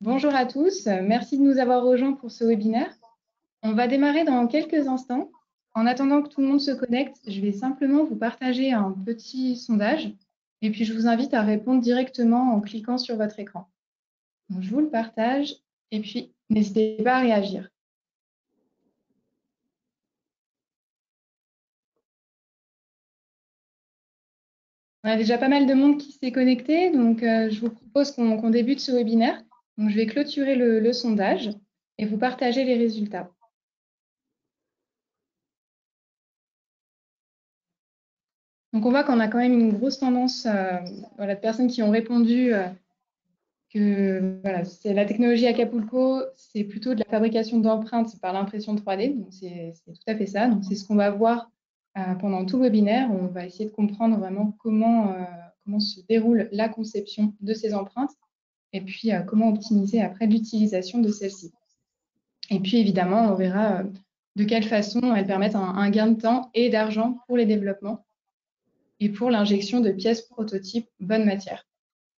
Bonjour à tous, merci de nous avoir rejoints pour ce webinaire. On va démarrer dans quelques instants. En attendant que tout le monde se connecte, je vais simplement vous partager un petit sondage et puis je vous invite à répondre directement en cliquant sur votre écran. Donc, je vous le partage et puis n'hésitez pas à réagir. On a déjà pas mal de monde qui s'est connecté, donc je vous propose qu'on débute ce webinaire. Donc, je vais clôturer le sondage et vous partager les résultats. Donc, on voit qu'on a quand même une grosse tendance de personnes qui ont répondu que voilà, c'est la technologie Acapulco, c'est plutôt de la fabrication d'empreintes par l'impression 3D. Donc, c'est tout à fait ça. Donc, c'est ce qu'on va voir pendant tout le webinaire. On va essayer de comprendre vraiment comment se déroule la conception de ces empreintes et puis comment optimiser après l'utilisation de celles-ci. Et puis, évidemment, on verra de quelle façon elles permettent un gain de temps et d'argent pour les développements et pour l'injection de pièces prototypes bonne matière.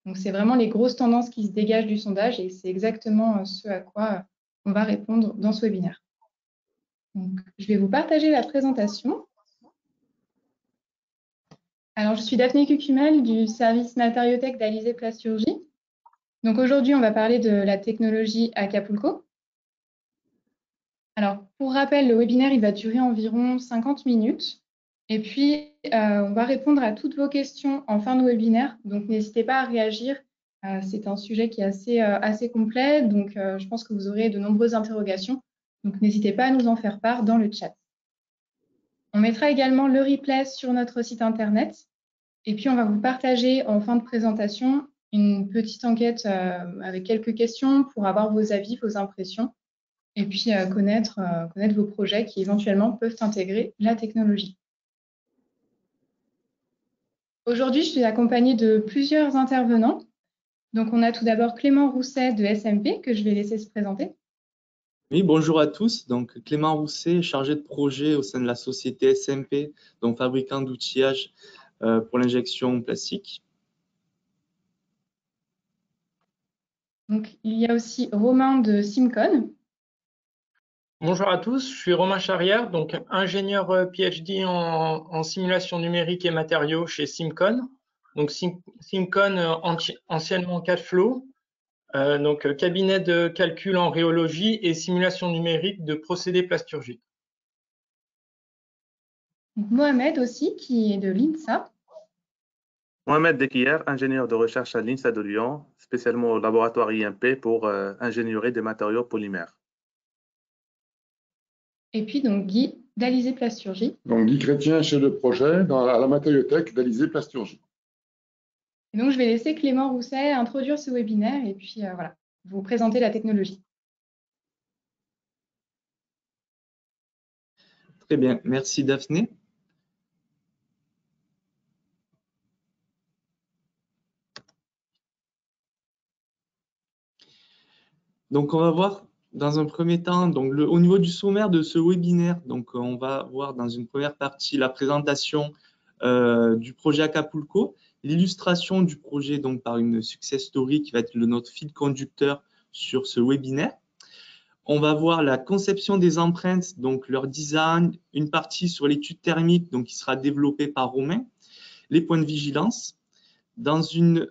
Donc, c'est vraiment les grosses tendances qui se dégagent du sondage et c'est exactement ce à quoi on va répondre dans ce webinaire. Donc, je vais vous partager la présentation. Alors, je suis Daphné Cucumel du service matériauthèque d'Alizé Plasturgie. Donc, aujourd'hui, on va parler de la technologie Acapulco. Alors, pour rappel, le webinaire, il va durer environ 50 minutes. Et puis, on va répondre à toutes vos questions en fin de webinaire. Donc, n'hésitez pas à réagir. C'est un sujet qui est assez complet. Donc, je pense que vous aurez de nombreuses interrogations. Donc, n'hésitez pas à nous en faire part dans le chat. On mettra également le replay sur notre site Internet. Et puis, on va vous partager en fin de présentation une petite enquête avec quelques questions pour avoir vos avis, vos impressions et puis connaître vos projets qui éventuellement peuvent intégrer la technologie. Aujourd'hui, je suis accompagnée de plusieurs intervenants. Donc, on a tout d'abord Clément Rousset de SMP, que je vais laisser se présenter. Oui, bonjour à tous. Donc, Clément Rousset, chargé de projet au sein de la société SMP, donc fabricant d'outillage pour l'injection plastique. Donc, il y a aussi Romain de Simcon. Bonjour à tous, je suis Romain Charrière, donc ingénieur PhD en simulation numérique et matériaux chez Simcon. Donc Simcon, anciennement CADFlow, donc cabinet de calcul en rhéologie et simulation numérique de procédés plasturgiques. Mohamed aussi, qui est de l'INSA. Mohamed Dekier, ingénieur de recherche à l'INSA de Lyon, spécialement au laboratoire IMP pour ingénierie des matériaux polymères. Et puis donc Guy d'Alizé Plasturgie. Donc Guy Chrétien, chef de projet à la matériothèque d'Alizé Plasturgie. Et donc je vais laisser Clément Rousset introduire ce webinaire et puis voilà, vous présenter la technologie. Très bien, merci Daphné. Donc, on va voir dans un premier temps, donc au niveau du sommaire de ce webinaire, donc on va voir dans une première partie la présentation du projet Acapulco, l'illustration du projet donc par une success story qui va être notre fil conducteur sur ce webinaire. On va voir la conception des empreintes, donc leur design, une partie sur l'étude thermique donc qui sera développée par Romain, les points de vigilance. Dans une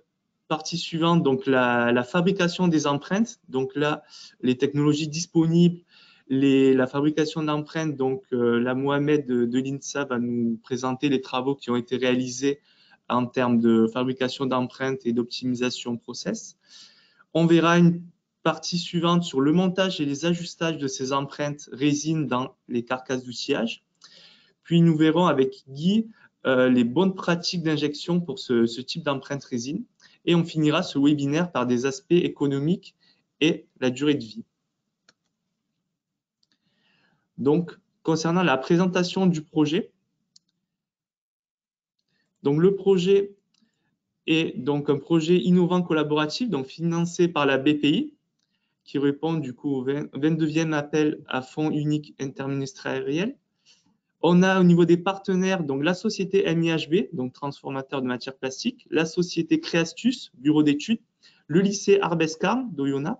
partie suivante, donc la fabrication des empreintes. Donc là, les technologies disponibles, la fabrication d'empreintes. Donc la Mohamed de l'INSA va nous présenter les travaux qui ont été réalisés en termes de fabrication d'empreintes et d'optimisation process. On verra une partie suivante sur le montage et les ajustages de ces empreintes résine dans les carcasses d'outillage. Puis nous verrons avec Guy les bonnes pratiques d'injection pour ce type d'empreinte résine. Et on finira ce webinaire par des aspects économiques et la durée de vie. Donc, concernant la présentation du projet, donc le projet est donc un projet innovant collaboratif, donc financé par la BPI, qui répond du coup au 22e appel à fonds unique interministériel. On a au niveau des partenaires donc la société MIHB, donc transformateur de matières plastiques, la société Créastus, bureau d'études, le lycée Arbescarn d'Oyonnax,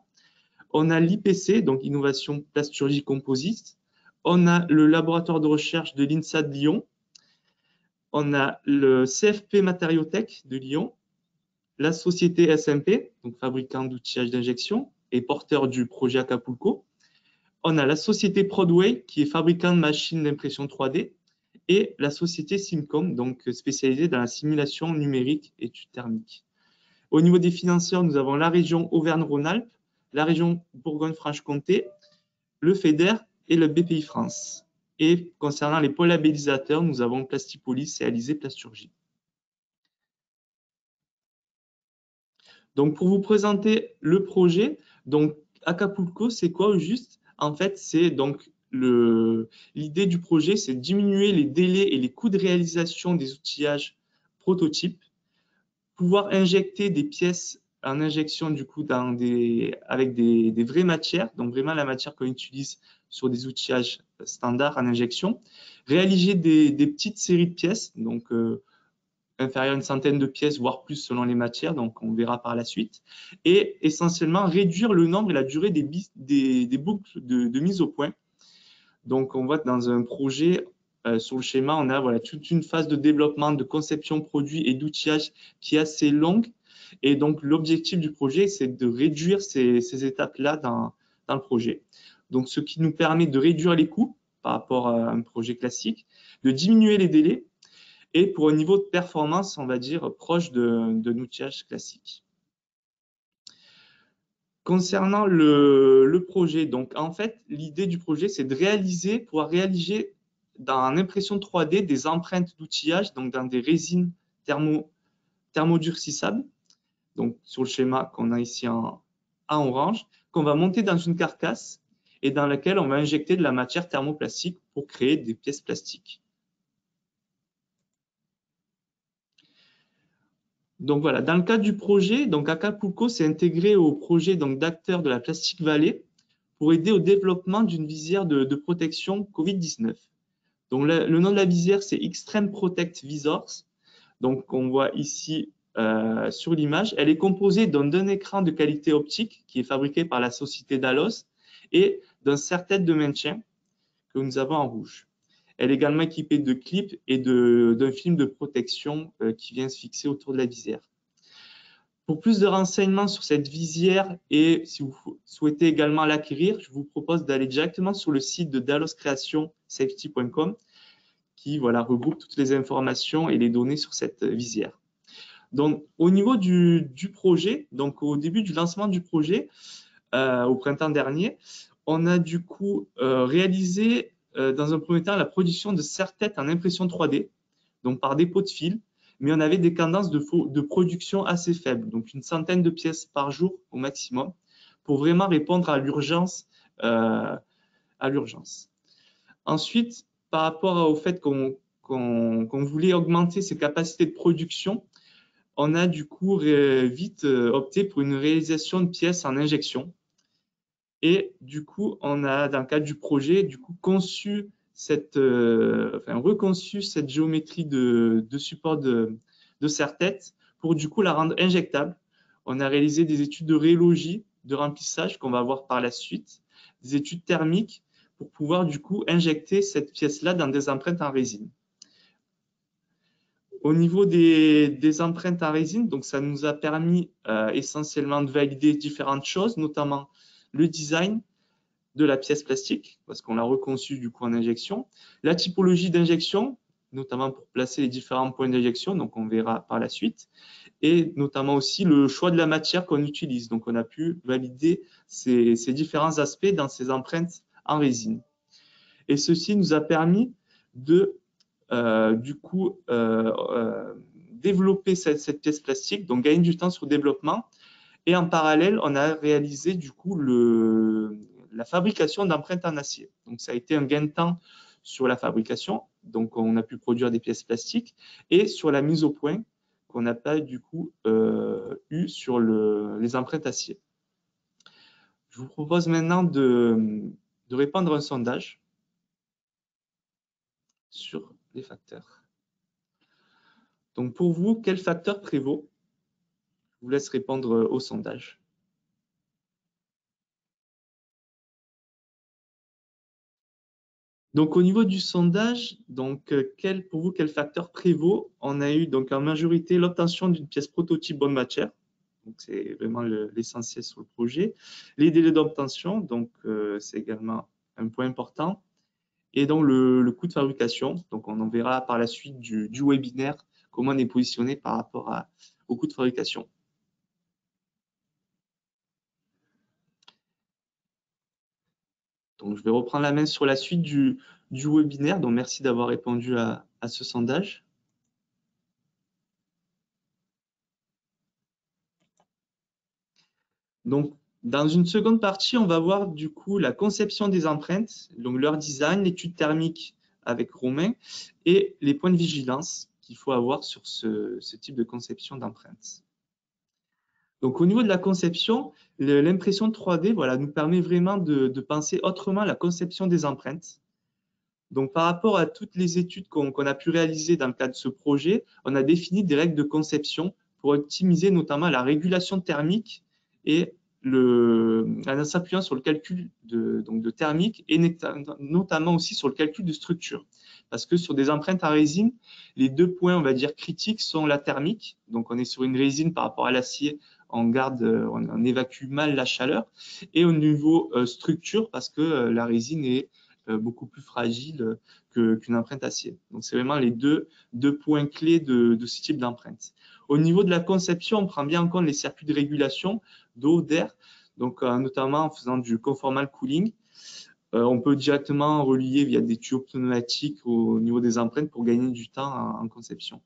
On a l'IPC, donc Innovation Plasturgie Composite. On a le laboratoire de recherche de l'INSA de Lyon. On a le CFP Matériotech de Lyon. La société SMP, donc fabricant d'outillage d'injection et porteur du projet Acapulco. On a la société Prodway, qui est fabricant de machines d'impression 3D. Et la société Simcom, donc spécialisée dans la simulation numérique et études thermiques. Au niveau des financeurs, nous avons la région Auvergne-Rhône-Alpes, la région Bourgogne-Franche-Comté, le FEDER et le BPI France. Et concernant les pôles labellisateurs, nous avons Plastipolis et Alizé Plasturgie. Donc, pour vous présenter le projet, donc Acapulco, c'est quoi au juste? En fait, c'est donc l'idée du projet, c'est de diminuer les délais et les coûts de réalisation des outillages prototypes, pouvoir injecter des pièces en injection du coup avec des vraies matières, donc vraiment la matière qu'on utilise sur des outillages standards en injection, réaliser des petites séries de pièces, donc inférieur à une centaine de pièces, voire plus selon les matières, donc on verra par la suite, et essentiellement réduire le nombre et la durée des boucles de mise au point. Donc on voit que dans un projet, sur le schéma, on a voilà, toute une phase de développement, de conception produit et d'outillage qui est assez longue, et donc l'objectif du projet, c'est de réduire ces étapes-là dans le projet. Donc ce qui nous permet de réduire les coûts par rapport à un projet classique, de diminuer les délais, et pour un niveau de performance, on va dire, proche d'un outillage classique. Concernant le projet, donc en fait, l'idée du projet, c'est de pouvoir réaliser dans l'impression 3D des empreintes d'outillage, donc dans des résines thermodurcissables, donc sur le schéma qu'on a ici en orange, qu'on va monter dans une carcasse et dans laquelle on va injecter de la matière thermoplastique pour créer des pièces plastiques. Donc voilà, dans le cadre du projet, donc Acapulco s'est intégré au projet d'acteurs de la Plastic Valley pour aider au développement d'une visière de protection Covid-19. Donc le nom de la visière, c'est Extreme Protect Visors. Donc on voit ici sur l'image, elle est composée d'un écran de qualité optique qui est fabriqué par la société Dalos et d'un serre-tête de maintien que nous avons en rouge. Elle est également équipée de clips et d'un film de protection qui vient se fixer autour de la visière. Pour plus de renseignements sur cette visière et si vous souhaitez également l'acquérir, je vous propose d'aller directement sur le site de daloscreationsafety.com qui voilà, regroupe toutes les informations et les données sur cette visière. Donc, au niveau du projet, donc au début du lancement du projet, au printemps dernier, on a du coup réalisé dans un premier temps la production de serre-têtes en impression 3D, donc par dépôt de fil, mais on avait des cadences de production assez faibles, donc une centaine de pièces par jour au maximum, pour vraiment répondre à l'urgence. Ensuite, par rapport au fait qu'on voulait augmenter ses capacités de production, on a du coup vite opté pour une réalisation de pièces en injection. Et du coup, on a, dans le cadre du projet, du coup, reconçu cette géométrie de support de serre-tête pour du coup la rendre injectable. On a réalisé des études de rhéologie, de remplissage qu'on va voir par la suite, des études thermiques pour pouvoir du coup injecter cette pièce-là dans des empreintes en résine. Au niveau des empreintes en résine, donc ça nous a permis essentiellement de valider différentes choses, notamment le design de la pièce plastique, parce qu'on l'a reconçue du coup en injection, la typologie d'injection, notamment pour placer les différents points d'injection, donc on verra par la suite, et notamment aussi le choix de la matière qu'on utilise. Donc on a pu valider ces différents aspects dans ces empreintes en résine. Et ceci nous a permis de développer cette pièce plastique, donc gagner du temps sur le développement. Et en parallèle, on a réalisé du coup la fabrication d'empreintes en acier. Donc ça a été un gain de temps sur la fabrication, donc on a pu produire des pièces plastiques, et sur la mise au point qu'on n'a pas du coup eu sur les empreintes acier. Je vous propose maintenant de répondre à un sondage sur les facteurs. Donc pour vous, quel facteur prévaut? Je vous laisse répondre au sondage. Donc, au niveau du sondage, donc, pour vous, quel facteur prévaut? On a eu donc en majorité l'obtention d'une pièce prototype bonne matière. Donc, c'est vraiment l'essentiel sur le projet. Les délais d'obtention, donc c'est également un point important. Et donc, le coût de fabrication. Donc, on en verra par la suite du webinaire comment on est positionné par rapport au coût de fabrication. Donc, je vais reprendre la main sur la suite du webinaire. Donc, merci d'avoir répondu à ce sondage. Donc, dans une seconde partie, on va voir du coup la conception des empreintes, donc leur design, l'étude thermique avec Romain et les points de vigilance qu'il faut avoir sur ce type de conception d'empreintes. Donc, au niveau de la conception, l'impression 3D voilà, nous permet vraiment de penser autrement la conception des empreintes. Donc, par rapport à toutes les études qu'on a pu réaliser dans le cadre de ce projet, on a défini des règles de conception pour optimiser notamment la régulation thermique et en s'appuyant sur le calcul de thermique et notamment aussi sur le calcul de structure. Parce que sur des empreintes à résine, les deux points, on va dire, critiques sont la thermique. Donc, on est sur une résine par rapport à l'acier, on évacue mal la chaleur. Et au niveau structure, parce que la résine est beaucoup plus fragile qu'une empreinte acier. Donc, c'est vraiment les deux points clés de ce type d'empreinte. Au niveau de la conception, on prend bien en compte les circuits de régulation d'eau, d'air, donc notamment en faisant du conformal cooling. On peut directement relier via des tuyaux pneumatiques au niveau des empreintes pour gagner du temps en conception.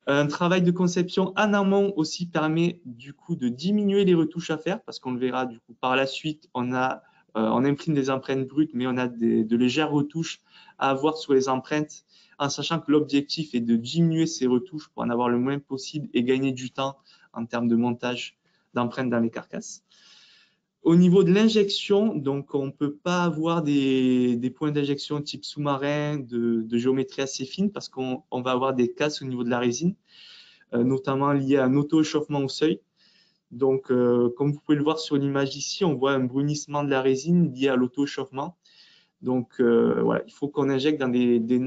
Un travail de conception en amont aussi permet du coup de diminuer les retouches à faire parce qu'on le verra du coup par la suite, on imprime des empreintes brutes, mais on a de légères retouches à avoir sur les empreintes en sachant que l'objectif est de diminuer ces retouches pour en avoir le moins possible et gagner du temps en termes de montage d'empreintes dans les carcasses. Au niveau de l'injection, donc on ne peut pas avoir des points d'injection type sous-marin de géométrie assez fine parce qu'on va avoir des casses au niveau de la résine, notamment liées à un auto-échauffement au seuil. Donc, comme vous pouvez le voir sur l'image ici, on voit un brunissement de la résine lié à l'auto-échauffement. Donc, voilà, il faut qu'on injecte dans des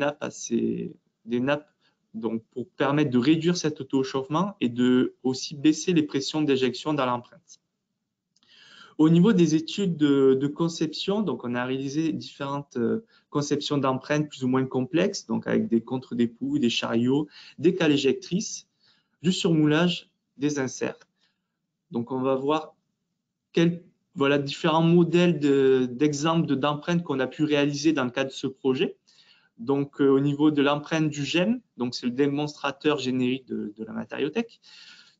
nappes donc, pour permettre de réduire cet auto-échauffement et de aussi baisser les pressions d'éjection dans l'empreinte. Au niveau des études de conception, donc on a réalisé différentes conceptions d'empreintes plus ou moins complexes, donc avec des contre-dépouilles, des chariots, des cales éjectrices, du surmoulage, des inserts. Donc on va voir différents modèles d'exemples d'empreintes qu'on a pu réaliser dans le cadre de ce projet. Donc au niveau de l'empreinte du GEM, donc c'est le démonstrateur générique de la matériothèque.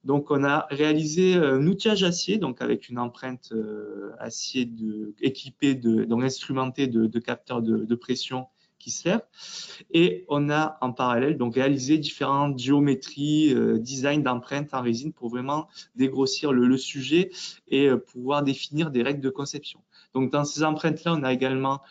Donc, on a réalisé un outillage acier, donc avec une empreinte acier équipée donc instrumentée de capteurs de pression qui sert. Et on a en parallèle donc réalisé différentes géométries, design d'empreintes en résine pour vraiment dégrossir le sujet et pouvoir définir des règles de conception. Donc, dans ces empreintes-là, on a également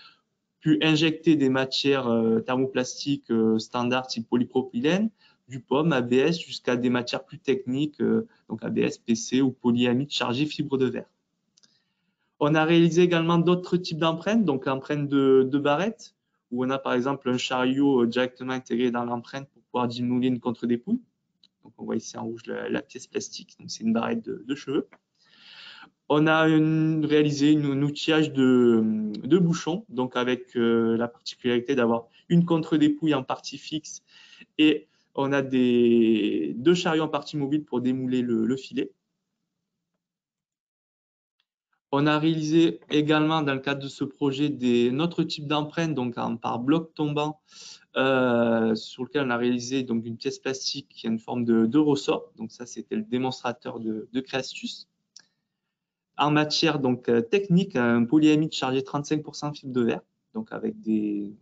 pu injecter des matières thermoplastiques standards type polypropylène, du POM, ABS, jusqu'à des matières plus techniques, donc ABS, PC ou polyamide chargé fibre de verre. On a réalisé également d'autres types d'empreintes, donc l'empreinte de barrette, où on a par exemple un chariot directement intégré dans l'empreinte pour pouvoir diminuer une contre-dépouille. Donc on voit ici en rouge la pièce plastique, donc c'est une barrette de cheveux. On a réalisé un outillage de bouchons, donc avec la particularité d'avoir une contre-dépouille en partie fixe et on a deux chariots en partie mobile pour démouler le filet. On a réalisé également dans le cadre de ce projet notre type d'empreinte, donc par bloc tombant, sur lequel on a réalisé donc une pièce plastique qui a une forme de ressort. Donc ça, c'était le démonstrateur de Creastus. En matière donc technique, un polyamide chargé 35% fibre de verre, donc avec des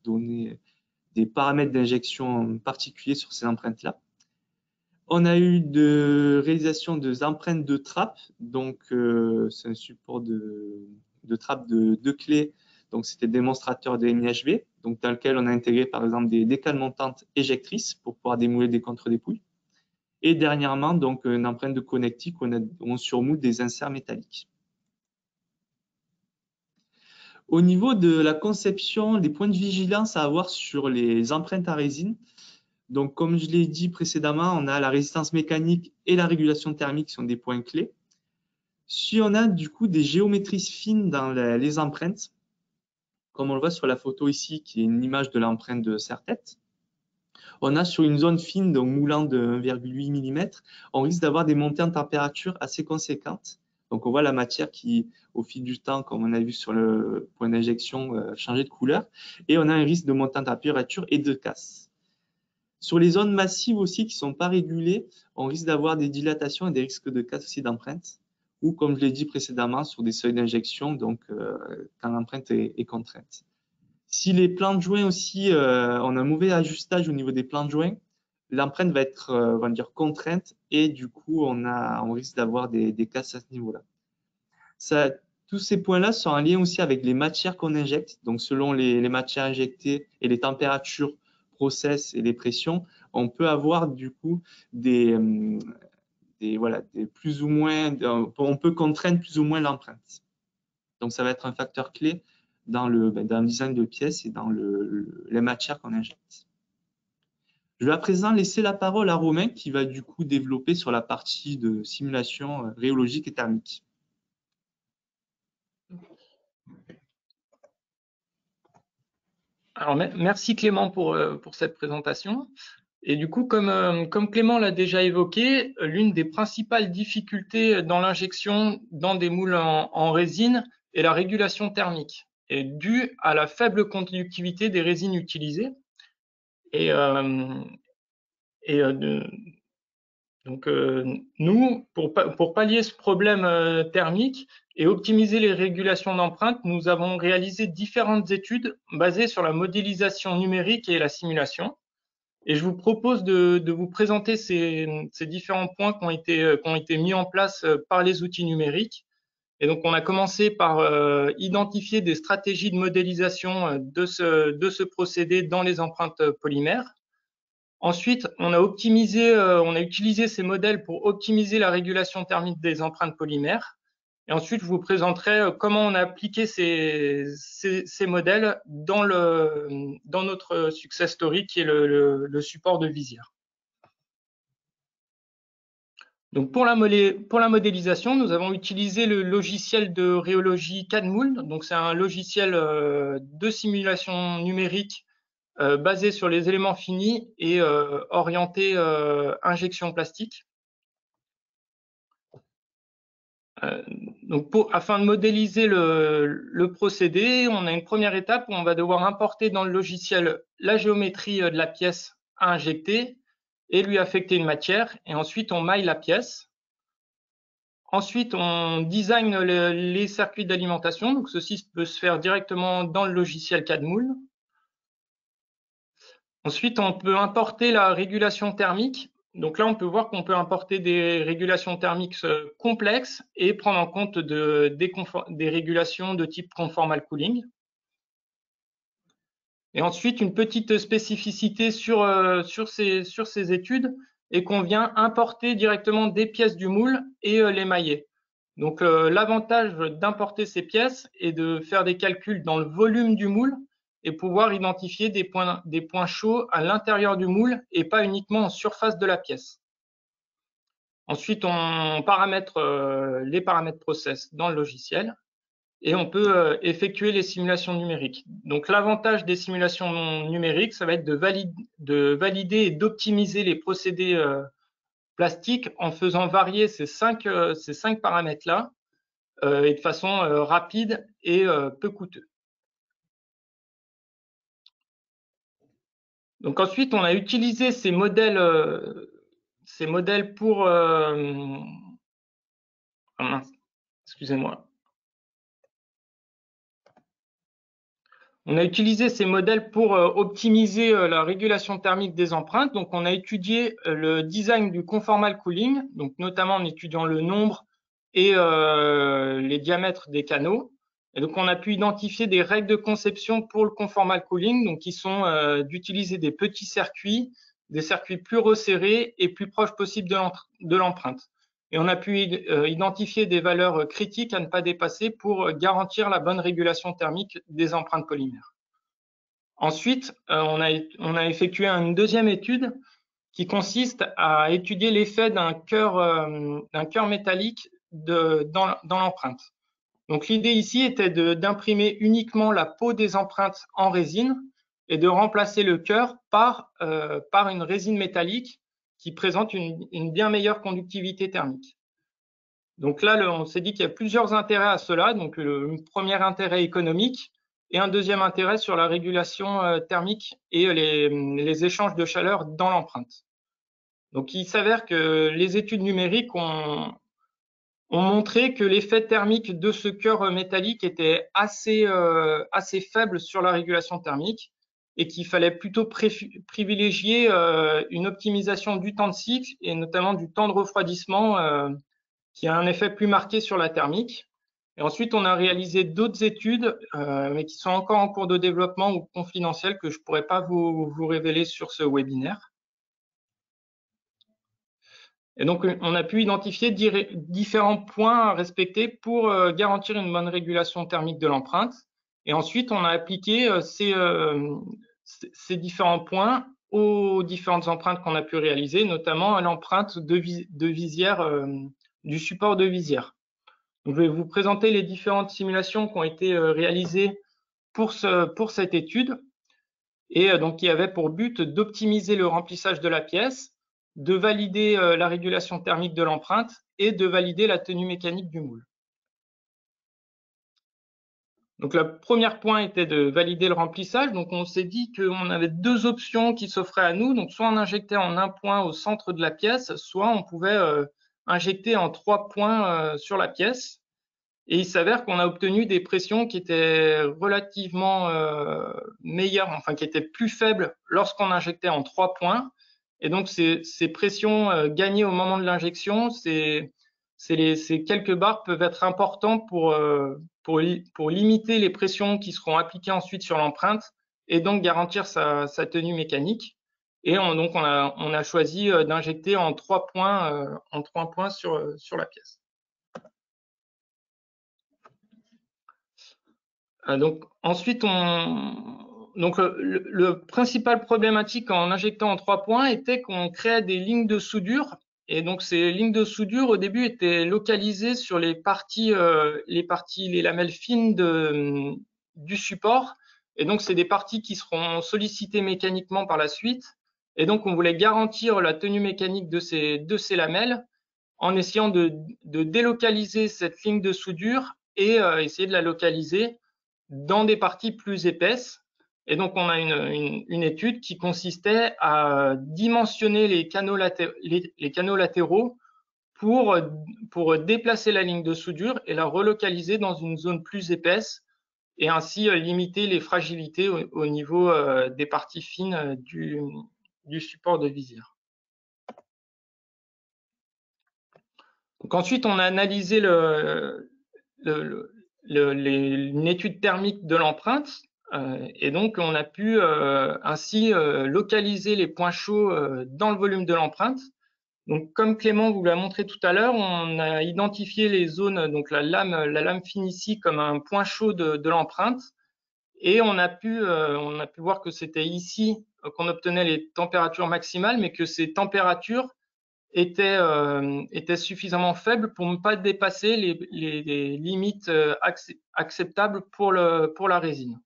données, des paramètres d'injection particuliers sur ces empreintes-là. On a eu de réalisation des empreintes de trappe, donc c'est un support de trappe de clés, donc c'était démonstrateur de MIHV, donc dans lequel on a intégré par exemple des cales montantes éjectrices pour pouvoir démouler des contre-dépouilles. Et dernièrement, donc une empreinte de connectique où on surmoule des inserts métalliques. Au niveau de la conception, les points de vigilance à avoir sur les empreintes à résine. Donc, comme je l'ai dit précédemment, on a la résistance mécanique et la régulation thermique qui sont des points clés. Si on a du coup des géométries fines dans les empreintes, comme on le voit sur la photo ici, qui est une image de l'empreinte de serre-tête, on a sur une zone fine, donc moulant de 1,8 mm, on risque d'avoir des montées en température assez conséquentes. Donc, on voit la matière qui, au fil du temps, comme on a vu sur le point d'injection, changer de couleur. Et on a un risque de montée en température et de casse. Sur les zones massives aussi qui ne sont pas régulées, on risque d'avoir des dilatations et des risques de casse aussi d'empreintes. Ou, comme je l'ai dit précédemment, sur des seuils d'injection, donc quand l'empreinte est contrainte. Si les plans de joint aussi, on a un mauvais ajustage au niveau des plans de joint, l'empreinte va être, on va dire, contrainte et du coup, on risque d'avoir des casses à ce niveau-là. Tous ces points-là sont en lien aussi avec les matières qu'on injecte. Donc, selon les matières injectées et les températures, process et les pressions, on peut avoir du coup plus ou moins, on peut contraindre plus ou moins l'empreinte. Donc, ça va être un facteur clé dans le design de pièces et dans les matières qu'on injecte. Je vais à présent laisser la parole à Romain qui va du coup développer sur la partie de simulation rhéologique et thermique. Alors, merci Clément pour cette présentation. Et du coup, comme Clément l'a déjà évoqué, l'une des principales difficultés dans l'injection dans des moules en résine est la régulation thermique, et due à la faible conductivité des résines utilisées. Donc, nous, pour pallier ce problème thermique et optimiser les régulations d'empreintes, nous avons réalisé différentes études basées sur la modélisation numérique et la simulation. Et je vous propose de vous présenter ces différents points qui ont été mis en place par les outils numériques. Et donc, on a commencé par identifier des stratégies de modélisation de ce procédé dans les empreintes polymères. Ensuite, on a utilisé ces modèles pour optimiser la régulation thermique des empreintes polymères. Et ensuite, je vous présenterai comment on a appliqué ces modèles dans notre success story, qui est le support de visière. Donc, pour la modélisation, nous avons utilisé le logiciel de rhéologie CAD-Mould. Donc, c'est un logiciel de simulation numérique basé sur les éléments finis et orienté injection plastique. Donc afin de modéliser le procédé, on a une première étape où on va devoir importer dans le logiciel la géométrie de la pièce à injecter et lui affecter une matière. Et ensuite, on maille la pièce. Ensuite, on design les circuits d'alimentation. Donc, ceci peut se faire directement dans le logiciel CAD-Mould. Ensuite, on peut importer la régulation thermique. Donc là, on peut voir qu'on peut importer des régulations thermiques complexes et prendre en compte des régulations de type conformal cooling. Et ensuite, une petite spécificité sur ces études est qu'on vient importer directement des pièces du moule et les mailler. Donc l'avantage d'importer ces pièces est de faire des calculs dans le volume du moule et pouvoir identifier des points chauds à l'intérieur du moule et pas uniquement en surface de la pièce. Ensuite, on paramètre les paramètres process dans le logiciel et on peut effectuer les simulations numériques. Donc, l'avantage des simulations numériques, ça va être de valider et d'optimiser les procédés plastiques en faisant varier ces cinq paramètres-là et de façon rapide et peu coûteuse. Donc ensuite, on a utilisé ces modèles pour excusez-moi. On a utilisé ces modèles pour optimiser la régulation thermique des empreintes. Donc, on a étudié le design du conformal cooling, donc notamment en étudiant le nombre et les diamètres des canaux. Et donc, on a pu identifier des règles de conception pour le conformal cooling, donc qui sont d'utiliser des petits circuits, des circuits plus resserrés et plus proches possible de l'empreinte. et on a pu identifier des valeurs critiques à ne pas dépasser pour garantir la bonne régulation thermique des empreintes polymères. Ensuite, on a effectué une deuxième étude qui consiste à étudier l'effet d'un cœur métallique dans l'empreinte. Donc l'idée ici était d'imprimer uniquement la peau des empreintes en résine et de remplacer le cœur par une résine métallique qui présente une bien meilleure conductivité thermique. Donc là, on s'est dit qu'il y a plusieurs intérêts à cela. Donc un premier intérêt économique et un deuxième intérêt sur la régulation thermique et les échanges de chaleur dans l'empreinte. Donc il s'avère que les études numériques ont montré que l'effet thermique de ce cœur métallique était assez faible sur la régulation thermique et qu'il fallait plutôt privilégier une optimisation du temps de cycle et notamment du temps de refroidissement qui a un effet plus marqué sur la thermique. Et ensuite, on a réalisé d'autres études, mais qui sont encore en cours de développement ou confidentielles, que je ne pourrais pas vous révéler sur ce webinaire. Et donc, on a pu identifier différents points à respecter pour garantir une bonne régulation thermique de l'empreinte. Et ensuite, on a appliqué ces différents points aux différentes empreintes qu'on a pu réaliser, notamment à l'empreinte de visière, du support de visière. Donc, je vais vous présenter les différentes simulations qui ont été réalisées pour cette étude et donc qui avait pour but d'optimiser le remplissage de la pièce, de valider la régulation thermique de l'empreinte et de valider la tenue mécanique du moule. Donc, le premier point était de valider le remplissage. Donc, on s'est dit qu'on avait deux options qui s'offraient à nous. Donc, soit on injectait en un point au centre de la pièce, soit on pouvait injecter en 3 points sur la pièce. Et il s'avère qu'on a obtenu des pressions qui étaient relativement meilleures, enfin qui étaient plus faibles lorsqu'on injectait en 3 points. Et donc, ces pressions gagnées au moment de l'injection, ces quelques bars peuvent être importants pour limiter les pressions qui seront appliquées ensuite sur l'empreinte et donc garantir sa tenue mécanique. Et donc, on a choisi d'injecter en 3 points sur la pièce. Donc ensuite, le principal problématique en injectant en 3 points était qu'on créait des lignes de soudure. Et donc ces lignes de soudure au début étaient localisées sur les lamelles fines du support. Et donc c'est des parties qui seront sollicitées mécaniquement par la suite. Et donc on voulait garantir la tenue mécanique de ces lamelles en essayant de délocaliser cette ligne de soudure et essayer de la localiser dans des parties plus épaisses. Et donc, on a une étude qui consistait à dimensionner les canaux latéraux pour déplacer la ligne de soudure et la relocaliser dans une zone plus épaisse et ainsi limiter les fragilités au niveau des parties fines du support de visière. Donc ensuite, on a analysé une étude thermique de l'empreinte et donc on a pu ainsi localiser les points chauds dans le volume de l'empreinte. Donc comme Clément vous l'a montré tout à l'heure, on a identifié les zones, donc la lame fine ici comme un point chaud de l'empreinte et on a pu voir que c'était ici qu'on obtenait les températures maximales, mais que ces températures étaient suffisamment faibles pour ne pas dépasser les limites acceptables pour la résine.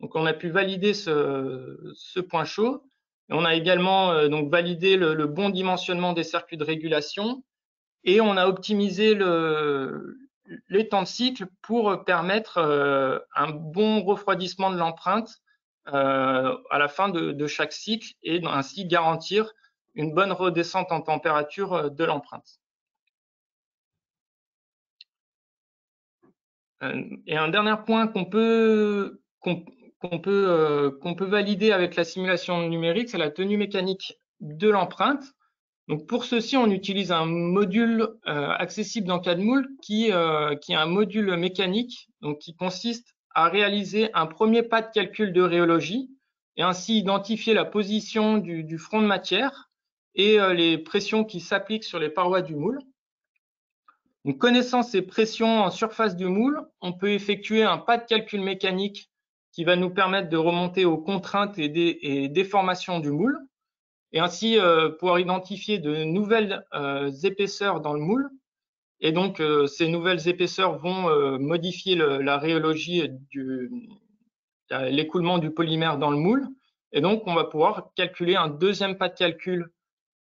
Donc, on a pu valider ce point chaud. Et on a également donc validé le bon dimensionnement des circuits de régulation et on a optimisé les temps de cycle pour permettre un bon refroidissement de l'empreinte à la fin de chaque cycle et ainsi garantir une bonne redescente en température de l'empreinte. Et un dernier point qu'on peut valider avec la simulation numérique, c'est la tenue mécanique de l'empreinte. Donc pour ceci, on utilise un module accessible dans CAD-Moule qui est un module mécanique, donc qui consiste à réaliser un premier pas de calcul de rhéologie et ainsi identifier la position du front de matière et les pressions qui s'appliquent sur les parois du moule. Donc, connaissant ces pressions en surface du moule, on peut effectuer un pas de calcul mécanique qui va nous permettre de remonter aux contraintes et déformations du moule, et ainsi pouvoir identifier de nouvelles épaisseurs dans le moule. Et donc, ces nouvelles épaisseurs vont modifier la rhéologie l'écoulement du polymère dans le moule. Et donc, on va pouvoir calculer un deuxième pas de calcul,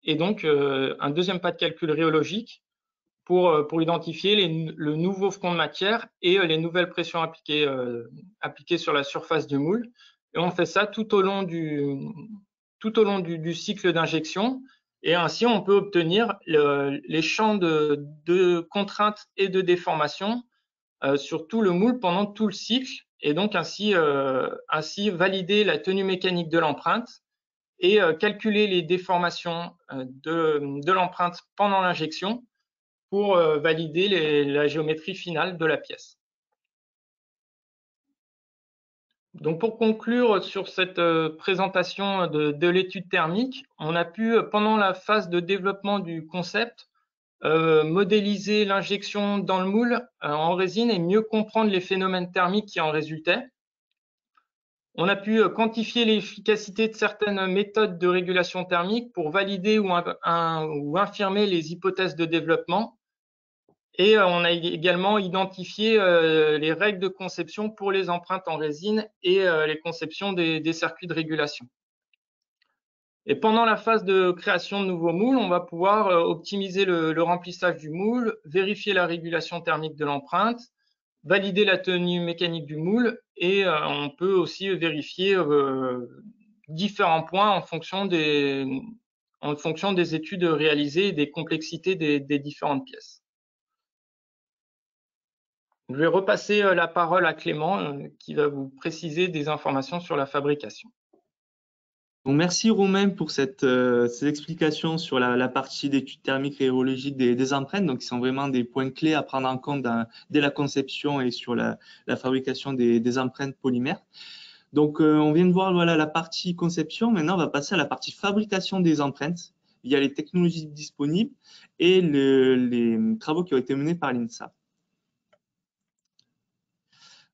et donc un deuxième pas de calcul rhéologique pour identifier le nouveau front de matière et les nouvelles pressions appliquées sur la surface du moule. Et on fait ça tout au long du cycle d'injection. Et ainsi, on peut obtenir les champs de contraintes et de déformation sur tout le moule pendant tout le cycle, et donc ainsi valider la tenue mécanique de l'empreinte et calculer les déformations de l'empreinte pendant l'injection pour valider la géométrie finale de la pièce. Donc pour conclure sur cette présentation de l'étude thermique, on a pu, pendant la phase de développement du concept, modéliser l'injection dans le moule en résine et mieux comprendre les phénomènes thermiques qui en résultaient. On a pu quantifier l'efficacité de certaines méthodes de régulation thermique pour valider ou infirmer les hypothèses de développement. Et on a également identifié les règles de conception pour les empreintes en résine et les conceptions des circuits de régulation. Et pendant la phase de création de nouveaux moules, on va pouvoir optimiser le remplissage du moule, vérifier la régulation thermique de l'empreinte, valider la tenue mécanique du moule, et on peut aussi vérifier différents points en fonction des études réalisées et des complexités des différentes pièces. Je vais repasser la parole à Clément qui va vous préciser des informations sur la fabrication. Donc, merci Romain pour ces explications sur la partie d'études thermiques et rhéologiques des empreintes, donc qui sont vraiment des points clés à prendre en compte dès la conception et sur la fabrication des empreintes polymères. Donc, on vient de voir voilà, la partie conception. Maintenant, on va passer à la partie fabrication des empreintes via les technologies disponibles et les travaux qui ont été menés par l'INSA.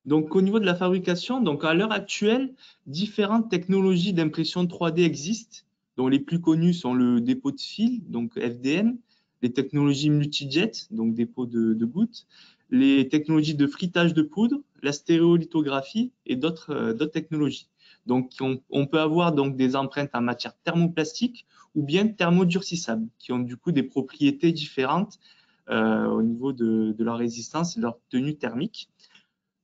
Donc, au niveau de la fabrication, donc à l'heure actuelle, différentes technologies d'impression 3D existent, dont les plus connues sont le dépôt de fil, donc FDM, les technologies multijet, donc dépôt de gouttes, les technologies de fritage de poudre, la stéréolithographie et d'autres technologies. Donc, on peut avoir donc des empreintes en matière thermoplastique ou bien thermodurcissables, qui ont du coup des propriétés différentes au niveau de leur résistance et de leur tenue thermique.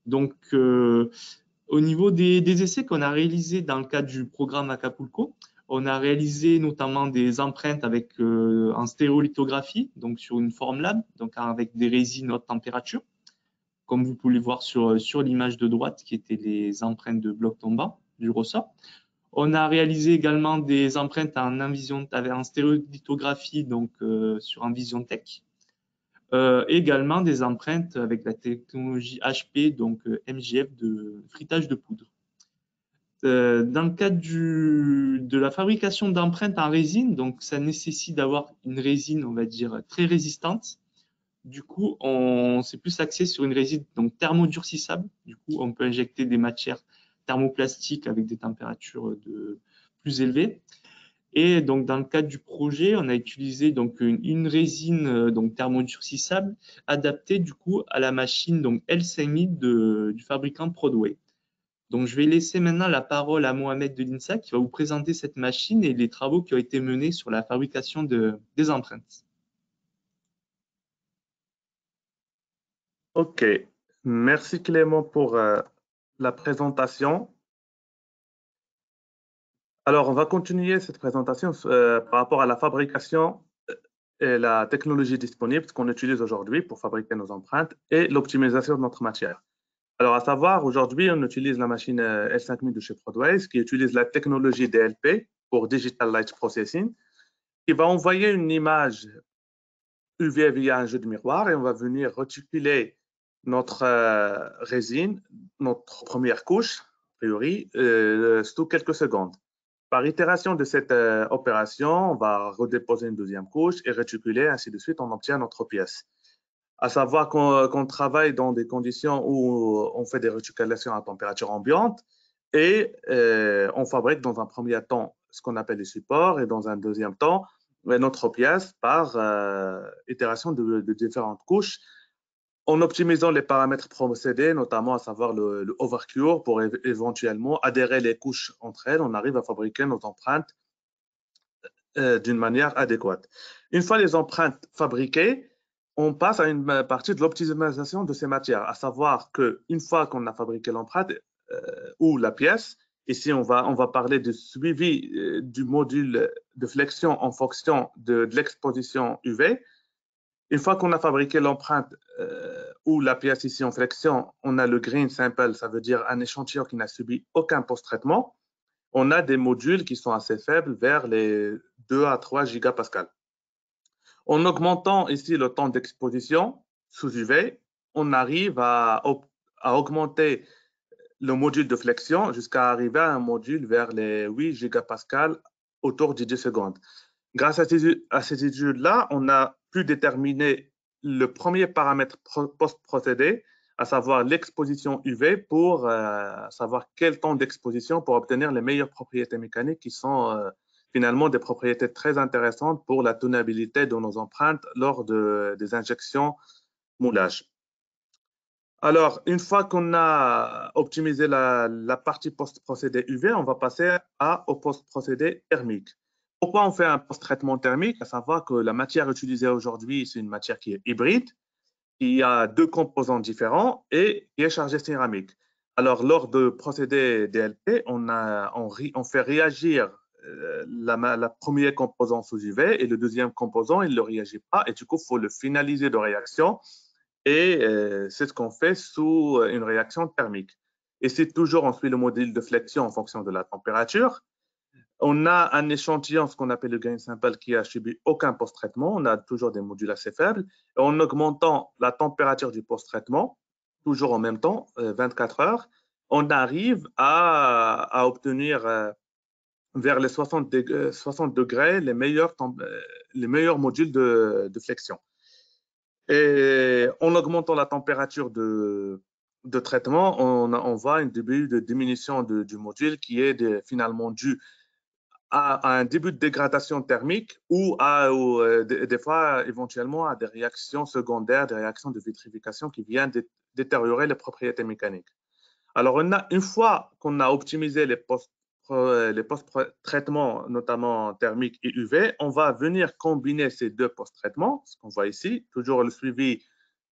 Donc, au niveau des essais qu'on a réalisés dans le cadre du programme Acapulco, on a réalisé notamment des empreintes en stéréolithographie, donc sur une Formlab, donc avec des résines haute température, comme vous pouvez le voir sur l'image de droite, qui étaient les empreintes de blocs tombants du ressort. On a réalisé également des empreintes en stéréolithographie, donc sur EnvisionTech. Également des empreintes avec la technologie HP, donc MJF de fritage de poudre. Dans le cadre de la fabrication d'empreintes en résine, donc ça nécessite d'avoir une résine, on va dire, très résistante. Du coup, on s'est plus axé sur une résine donc thermodurcissable. Du coup, on peut injecter des matières thermoplastiques avec des températures plus élevées. Et donc, dans le cadre du projet, on a utilisé donc une résine donc thermodurcissable adaptée du coup à la machine donc L5000 du fabricant Prodway. Donc, je vais laisser maintenant la parole à Mohamed de l'INSA qui va vous présenter cette machine et les travaux qui ont été menés sur la fabrication des empreintes. OK. Merci Clément pour la présentation. Alors, on va continuer cette présentation par rapport à la fabrication et la technologie disponible qu'on utilise aujourd'hui pour fabriquer nos empreintes et l'optimisation de notre matière. Alors, à savoir, aujourd'hui, on utilise la machine L5000 de chez Prodway qui utilise la technologie DLP pour Digital Light Processing, qui va envoyer une image UV via un jeu de miroir et on va venir reticuler notre résine, notre première couche, a priori, sous quelques secondes. Par itération de cette opération, on va redéposer une deuxième couche et réticuler, ainsi de suite, on obtient notre pièce. à savoir qu'on travaille dans des conditions où on fait des réticulations à température ambiante et on fabrique dans un premier temps ce qu'on appelle les supports et dans un deuxième temps notre pièce par itération de différentes couches en optimisant les paramètres procédés, notamment à savoir le overcure pour éventuellement adhérer les couches entre elles. On arrive à fabriquer nos empreintes d'une manière adéquate. Une fois les empreintes fabriquées, on passe à une partie de l'optimisation de ces matières, à savoir qu'une fois qu'on a fabriqué l'empreinte ou la pièce, ici on va parler du suivi du module de flexion en fonction de l'exposition UV. Une fois qu'on a fabriqué l'empreinte ou la pièce ici en flexion, on a le green sample, ça veut dire un échantillon qui n'a subi aucun post-traitement. On a des modules qui sont assez faibles, vers les 2 à 3 gigapascales. En augmentant ici le temps d'exposition sous UV, on arrive à augmenter le module de flexion jusqu'à arriver à un module vers les 8 gigapascales autour de 10 secondes. Grâce à ces études-là, on a pu déterminer le premier paramètre post-procédé, à savoir l'exposition UV, pour savoir quel temps d'exposition pour obtenir les meilleures propriétés mécaniques qui sont finalement des propriétés très intéressantes pour la tenabilité de nos empreintes lors des injections moulage. Alors, une fois qu'on a optimisé la partie post-procédé UV, on va passer au post-procédé thermique. Pourquoi on fait un post-traitement thermique? À savoir que la matière utilisée aujourd'hui, c'est une matière qui est hybride, qui a 2 composants différents et qui est chargée céramique. Alors, lors de procédé DLP, on fait réagir la première composant sous UV et le deuxième composant, il ne réagit pas et du coup, il faut le finaliser de réaction et c'est ce qu'on fait sous une réaction thermique. Et c'est toujours, on suit le modèle de flexion en fonction de la température. On a un échantillon, ce qu'on appelle le grain sample, qui a subi aucun post-traitement. On a toujours des modules assez faibles. Et en augmentant la température du post-traitement, toujours en même temps, 24 heures, on arrive à obtenir vers les 60 degrés les meilleurs modules de flexion. Et en augmentant la température de traitement, on voit un début de diminution du module qui est finalement dû à un début de dégradation thermique ou des fois éventuellement à des réactions secondaires, des réactions de vitrification qui viennent détériorer les propriétés mécaniques. Alors, une fois qu'on a optimisé les post-traitements, notamment thermiques et UV, on va venir combiner ces 2 post-traitements, ce qu'on voit ici, toujours le suivi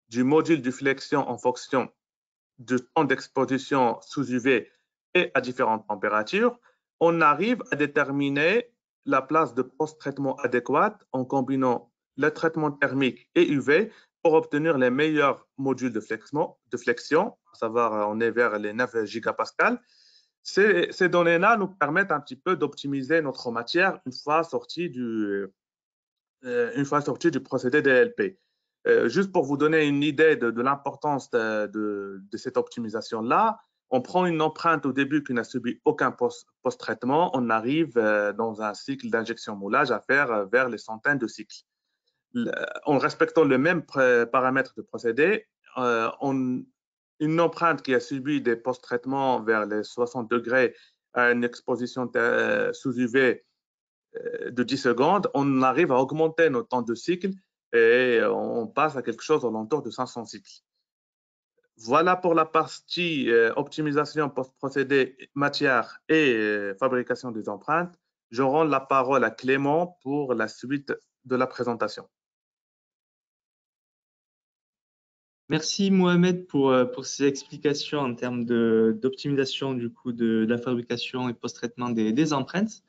du module de flexion en fonction du temps d'exposition sous UV et à différentes températures. On arrive à déterminer la place de post-traitement adéquate en combinant le traitement thermique et UV pour obtenir les meilleurs modules de flexion, à savoir on est vers les 9 gigapascales. Ces données-là nous permettent un petit peu d'optimiser notre matière une fois sortie du procédé DLP. Juste pour vous donner une idée de l'importance de cette optimisation-là, on prend une empreinte au début qui n'a subi aucun post-traitement, on arrive dans un cycle d'injection moulage à faire vers les centaines de cycles. En respectant le même paramètre de procédé, une empreinte qui a subi des post-traitements vers les 60 degrés à une exposition sous UV de 10 secondes, on arrive à augmenter notre temps de cycle et on passe à quelque chose alentour de 500 cycles. Voilà pour la partie optimisation post-procédé matière et fabrication des empreintes. Je rends la parole à Clément pour la suite de la présentation. Merci Mohamed pour ces explications en termes d'optimisation du coup de la fabrication et post-traitement des empreintes.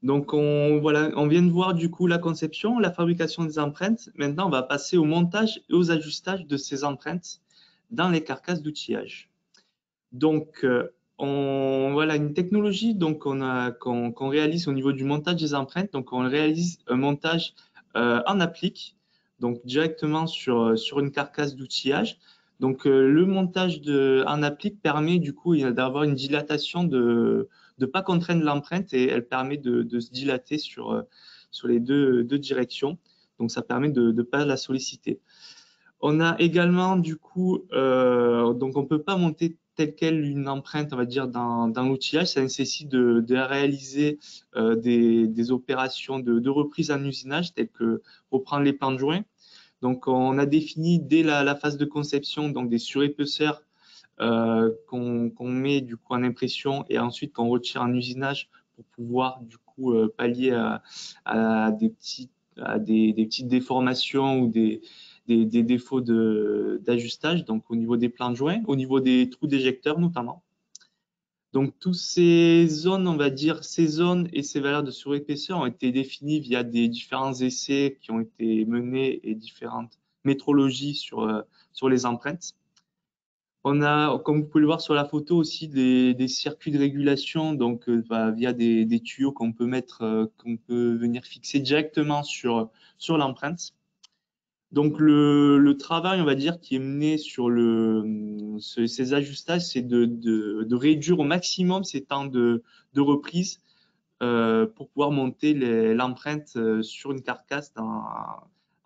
Donc on vient de voir du coup la conception, la fabrication des empreintes. Maintenant, on va passer au montage et aux ajustages de ces empreintes dans les carcasses d'outillage. Donc voilà une technologie qu'on réalise au niveau du montage des empreintes. Donc on réalise un montage en applique, donc directement sur une carcasse d'outillage. Donc le montage en applique permet du coup d'avoir une dilatation de ne pas contraindre l'empreinte et elle permet de se dilater sur les deux directions. Donc ça permet de ne pas la solliciter. On a également, du coup, donc on ne peut pas monter telle quelle une empreinte, on va dire, dans l'outillage. Ça nécessite de réaliser des opérations de reprise en usinage, telles que reprendre les plans de joint. Donc, on a défini dès la phase de conception donc des surépaisseurs qu'on met du coup en impression et ensuite qu'on retire en usinage pour pouvoir du coup pallier à des petites déformations ou des défauts d'ajustage, donc au niveau des plans de joint, au niveau des trous d'éjecteurs notamment. Donc, toutes ces zones, on va dire, ces zones et ces valeurs de surépaisseur ont été définies via des différents essais qui ont été menés et différentes métrologies sur les empreintes. On a, comme vous pouvez le voir sur la photo, aussi des circuits de régulation, donc via des tuyaux qu'on peut mettre, qu'on peut venir fixer directement sur l'empreinte. Donc le travail, on va dire, qui est mené sur ces ajustages, c'est de réduire au maximum ces temps de reprise pour pouvoir monter l'empreinte sur une carcasse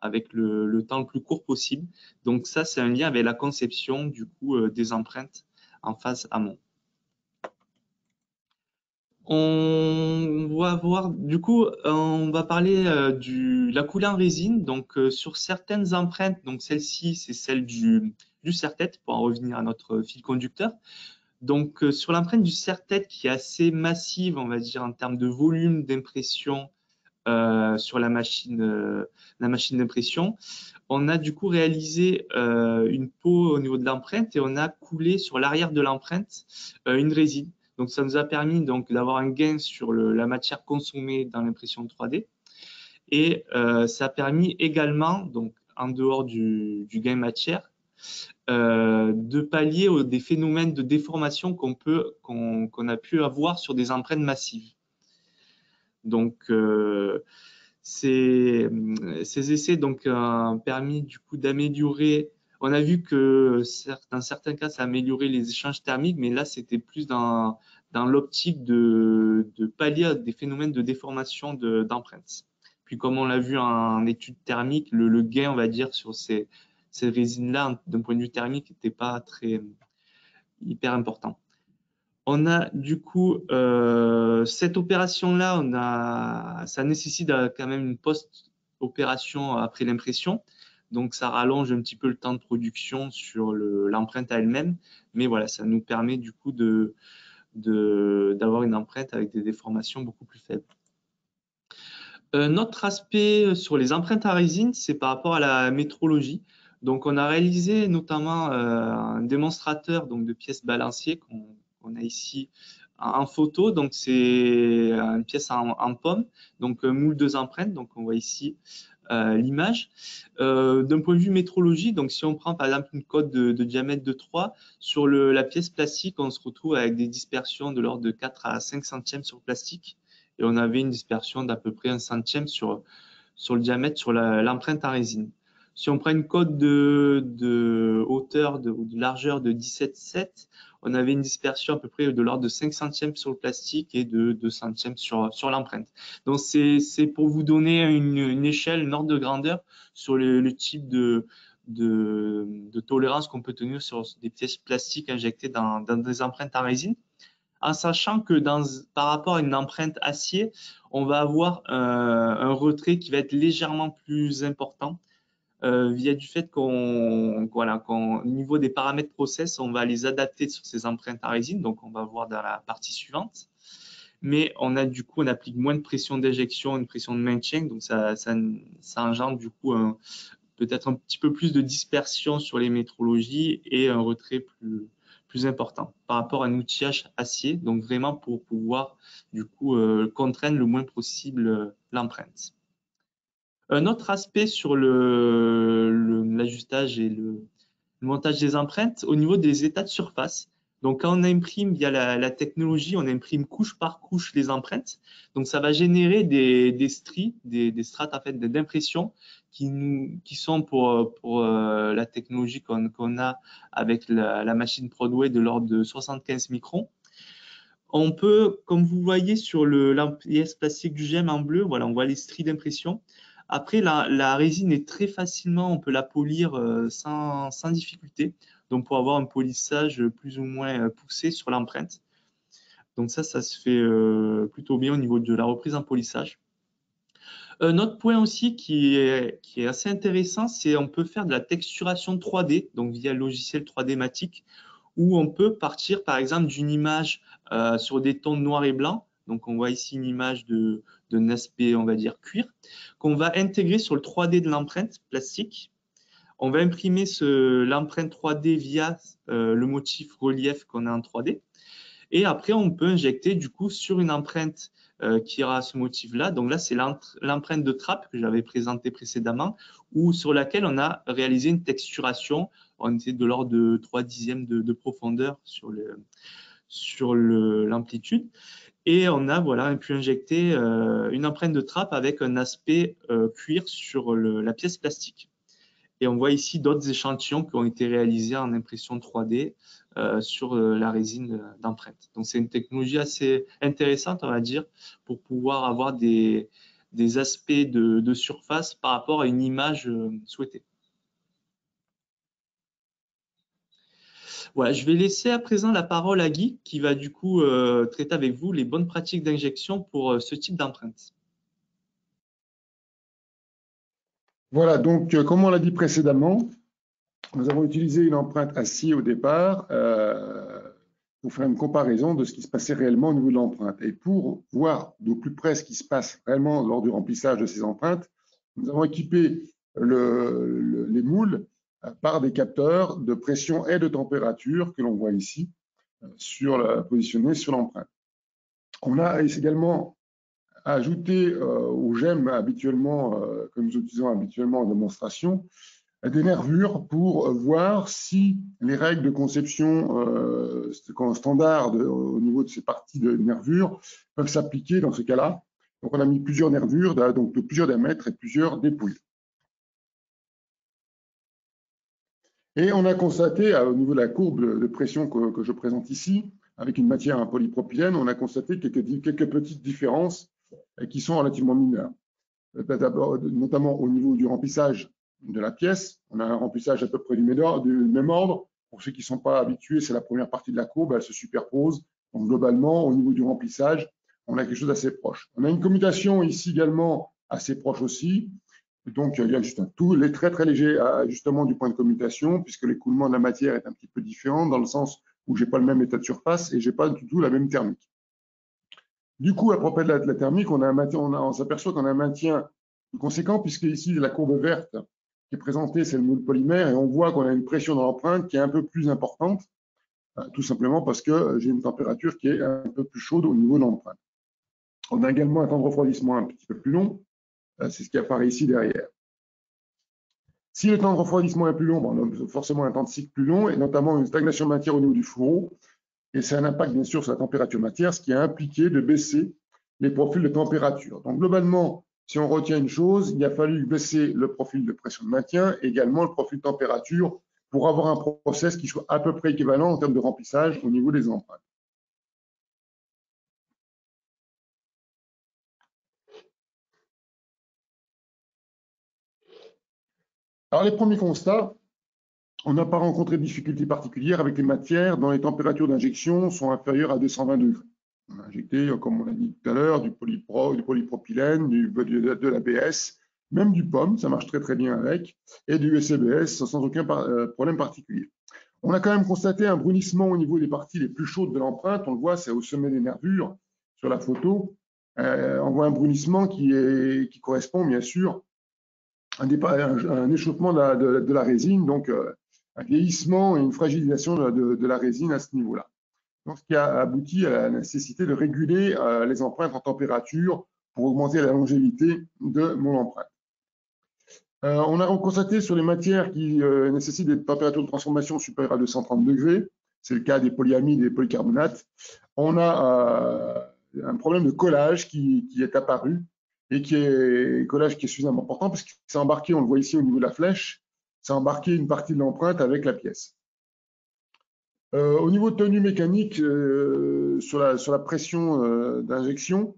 avec le temps le plus court possible. Donc ça, c'est un lien avec la conception du coup des empreintes en phase amont. On va voir, du coup, on va parler de la coulée en résine. Donc, sur certaines empreintes, donc celle-ci, c'est celle du serre-tête, pour en revenir à notre fil conducteur. Donc, sur l'empreinte du serre-tête, qui est assez massive, on va dire, en termes de volume d'impression sur la machine d'impression, on a du coup réalisé une peau au niveau de l'empreinte et on a coulé sur l'arrière de l'empreinte une résine. Donc, ça nous a permis donc d'avoir un gain sur la matière consommée dans l'impression 3D. Et ça a permis également, donc en dehors du gain matière, de pallier des phénomènes de déformation qu'on a pu avoir sur des empreintes massives. Donc, ces essais donc, ont permis du coup d'améliorer. On a vu que dans certains cas, ça a amélioré les échanges thermiques, mais là, c'était plus dans l'optique de pallier des phénomènes de déformation d'empreintes. Puis, comme on l'a vu en étude thermique, le gain, on va dire, sur ces résines-là, d'un point de vue thermique, n'était pas très hyper important. On a du coup cette opération-là, ça nécessite quand même une post-opération après l'impression. Donc, ça rallonge un petit peu le temps de production sur l'empreinte à elle-même. Mais voilà, ça nous permet du coup d'avoir une empreinte avec des déformations beaucoup plus faibles. Un autre aspect sur les empreintes à résine, c'est par rapport à la métrologie. Donc, on a réalisé notamment un démonstrateur donc, de pièces balanciers qu'on a ici en photo. Donc, c'est une pièce en pomme, donc moule 2 empreintes. Donc, on voit ici l'image. D'un point de vue métrologie, donc si on prend par exemple une cote de diamètre de 3, sur la pièce plastique, on se retrouve avec des dispersions de l'ordre de 4 à 5 centièmes sur le plastique. Et on avait une dispersion d'à peu près 1 centième sur le diamètre, sur l'empreinte en résine. Si on prend une cote de hauteur ou de largeur de 17,7, on avait une dispersion à peu près de l'ordre de 5 centièmes sur le plastique et de 2 centièmes sur l'empreinte. Donc, c'est pour vous donner une échelle, une ordre de grandeur sur le type de tolérance qu'on peut tenir sur des pièces plastiques injectées dans des empreintes en résine, en sachant que par rapport à une empreinte acier, on va avoir un retrait qui va être légèrement plus important via du fait qu'au niveau des paramètres process, on va les adapter sur ces empreintes à résine. Donc, on va voir dans la partie suivante. Mais on applique moins de pression d'éjection, une pression de maintien. Donc, ça engendre du coup peut-être un petit peu plus de dispersion sur les métrologies et un retrait plus important par rapport à un outillage acier, donc vraiment pour pouvoir du coup contraindre le moins possible l'empreinte. Un autre aspect sur l'ajustage et le montage des empreintes au niveau des états de surface. Donc, quand on imprime via la technologie, on imprime couche par couche les empreintes. Donc, ça va générer des stries, des strates en fait, d'impression qui sont pour la technologie qu'on a avec la machine Prodway de l'ordre de 75 microns. On peut, comme vous voyez sur la pièce plastique du GEM en bleu, voilà, on voit les stries d'impression. Après, la résine est très facilement, on peut la polir sans difficulté. Donc, pour avoir un polissage plus ou moins poussé sur l'empreinte. Donc ça se fait plutôt bien au niveau de la reprise en polissage. Un autre point aussi qui est assez intéressant, c'est on peut faire de la texturation 3D, donc via le logiciel 3D Matic, où on peut partir par exemple d'une image sur des tons noir et blanc. Donc on voit ici une image d'un aspect, on va dire, cuir, qu'on va intégrer sur le 3D de l'empreinte plastique. On va imprimer l'empreinte 3D via le motif relief qu'on a en 3D. Et après, on peut injecter du coup sur une empreinte qui aura ce motif-là. Donc là, c'est l'empreinte de trappe que j'avais présentée précédemment, ou sur laquelle on a réalisé une texturation. On était de l'ordre de 3/10 de profondeur sur l'amplitude. Et on a voilà, pu injecter une empreinte de trappe avec un aspect cuir sur la pièce plastique. Et on voit ici d'autres échantillons qui ont été réalisés en impression 3D sur la résine d'empreinte. Donc, c'est une technologie assez intéressante, on va dire, pour pouvoir avoir des aspects de surface par rapport à une image souhaitée. Voilà, je vais laisser à présent la parole à Guy, qui va du coup traiter avec vous les bonnes pratiques d'injection pour ce type d'empreinte. Voilà, donc comme on l'a dit précédemment, nous avons utilisé une empreinte à scie au départ pour faire une comparaison de ce qui se passait réellement au niveau de l'empreinte. Et pour voir de plus près ce qui se passe réellement lors du remplissage de ces empreintes, nous avons équipé les moules par des capteurs de pression et de température que l'on voit ici positionnés sur l'empreinte. On a également ajouté aux gemmes habituellement, que nous utilisons habituellement en démonstration, des nervures pour voir si les règles de conception standard au niveau de ces parties de nervures peuvent s'appliquer dans ce cas-là. Donc, on a mis plusieurs nervures, donc de plusieurs diamètres et plusieurs dépouilles. Et on a constaté, au niveau de la courbe de pression que je présente ici, avec une matière en polypropylène, on a constaté quelques petites différences qui sont relativement mineures. D'abord, notamment au niveau du remplissage de la pièce. On a un remplissage à peu près du même ordre. Pour ceux qui ne sont pas habitués, c'est la première partie de la courbe, elle se superpose. Donc globalement, au niveau du remplissage, on a quelque chose d'assez proche. On a une commutation ici également assez proche aussi. Donc il y a juste un très très léger ajustement du point de commutation, puisque l'écoulement de la matière est un petit peu différent, dans le sens où je n'ai pas le même état de surface et je n'ai pas du tout la même thermique. Du coup, à propos de la thermique, on s'aperçoit qu'on a un maintien conséquent, puisque ici, la courbe verte qui est présentée, c'est le moule polymère, et on voit qu'on a une pression dans l'empreinte qui est un peu plus importante, tout simplement parce que j'ai une température qui est un peu plus chaude au niveau de l'empreinte. On a également un temps de refroidissement un petit peu plus long, c'est ce qui apparaît ici derrière. Si le temps de refroidissement est plus long, on a forcément un temps de cycle plus long, et notamment une stagnation de matière au niveau du fourreau. Et c'est un impact, bien sûr, sur la température matière, ce qui a impliqué de baisser les profils de température. Donc, globalement, si on retient une chose, il a fallu baisser le profil de pression de maintien, également le profil de température, pour avoir un process qui soit à peu près équivalent en termes de remplissage au niveau des empreintes. Alors, les premiers constats, on n'a pas rencontré de difficultés particulières avec les matières dont les températures d'injection sont inférieures à 220 degrés. On a injecté, comme on l'a dit tout à l'heure, du polypropylène, de l'ABS, même du POM, ça marche très très bien avec, et du SCBS sans aucun problème particulier. On a quand même constaté un brunissement au niveau des parties les plus chaudes de l'empreinte. On le voit, c'est au sommet des nervures sur la photo. On voit un brunissement qui correspond bien sûr à un échauffement de la résine, donc un vieillissement et une fragilisation de la résine à ce niveau-là. Donc, ce qui a abouti à la nécessité de réguler les empreintes en température pour augmenter la longévité de mon empreinte. On a constaté sur les matières qui nécessitent des températures de transformation supérieures à 230 degrés, c'est le cas des polyamides et des polycarbonates, on a un problème de collage qui est apparu et collage qui est suffisamment important parce que c'est embarqué, on le voit ici au niveau de la flèche, c'est embarqué une partie de l'empreinte avec la pièce. Au niveau de tenue mécanique, sur la pression d'injection,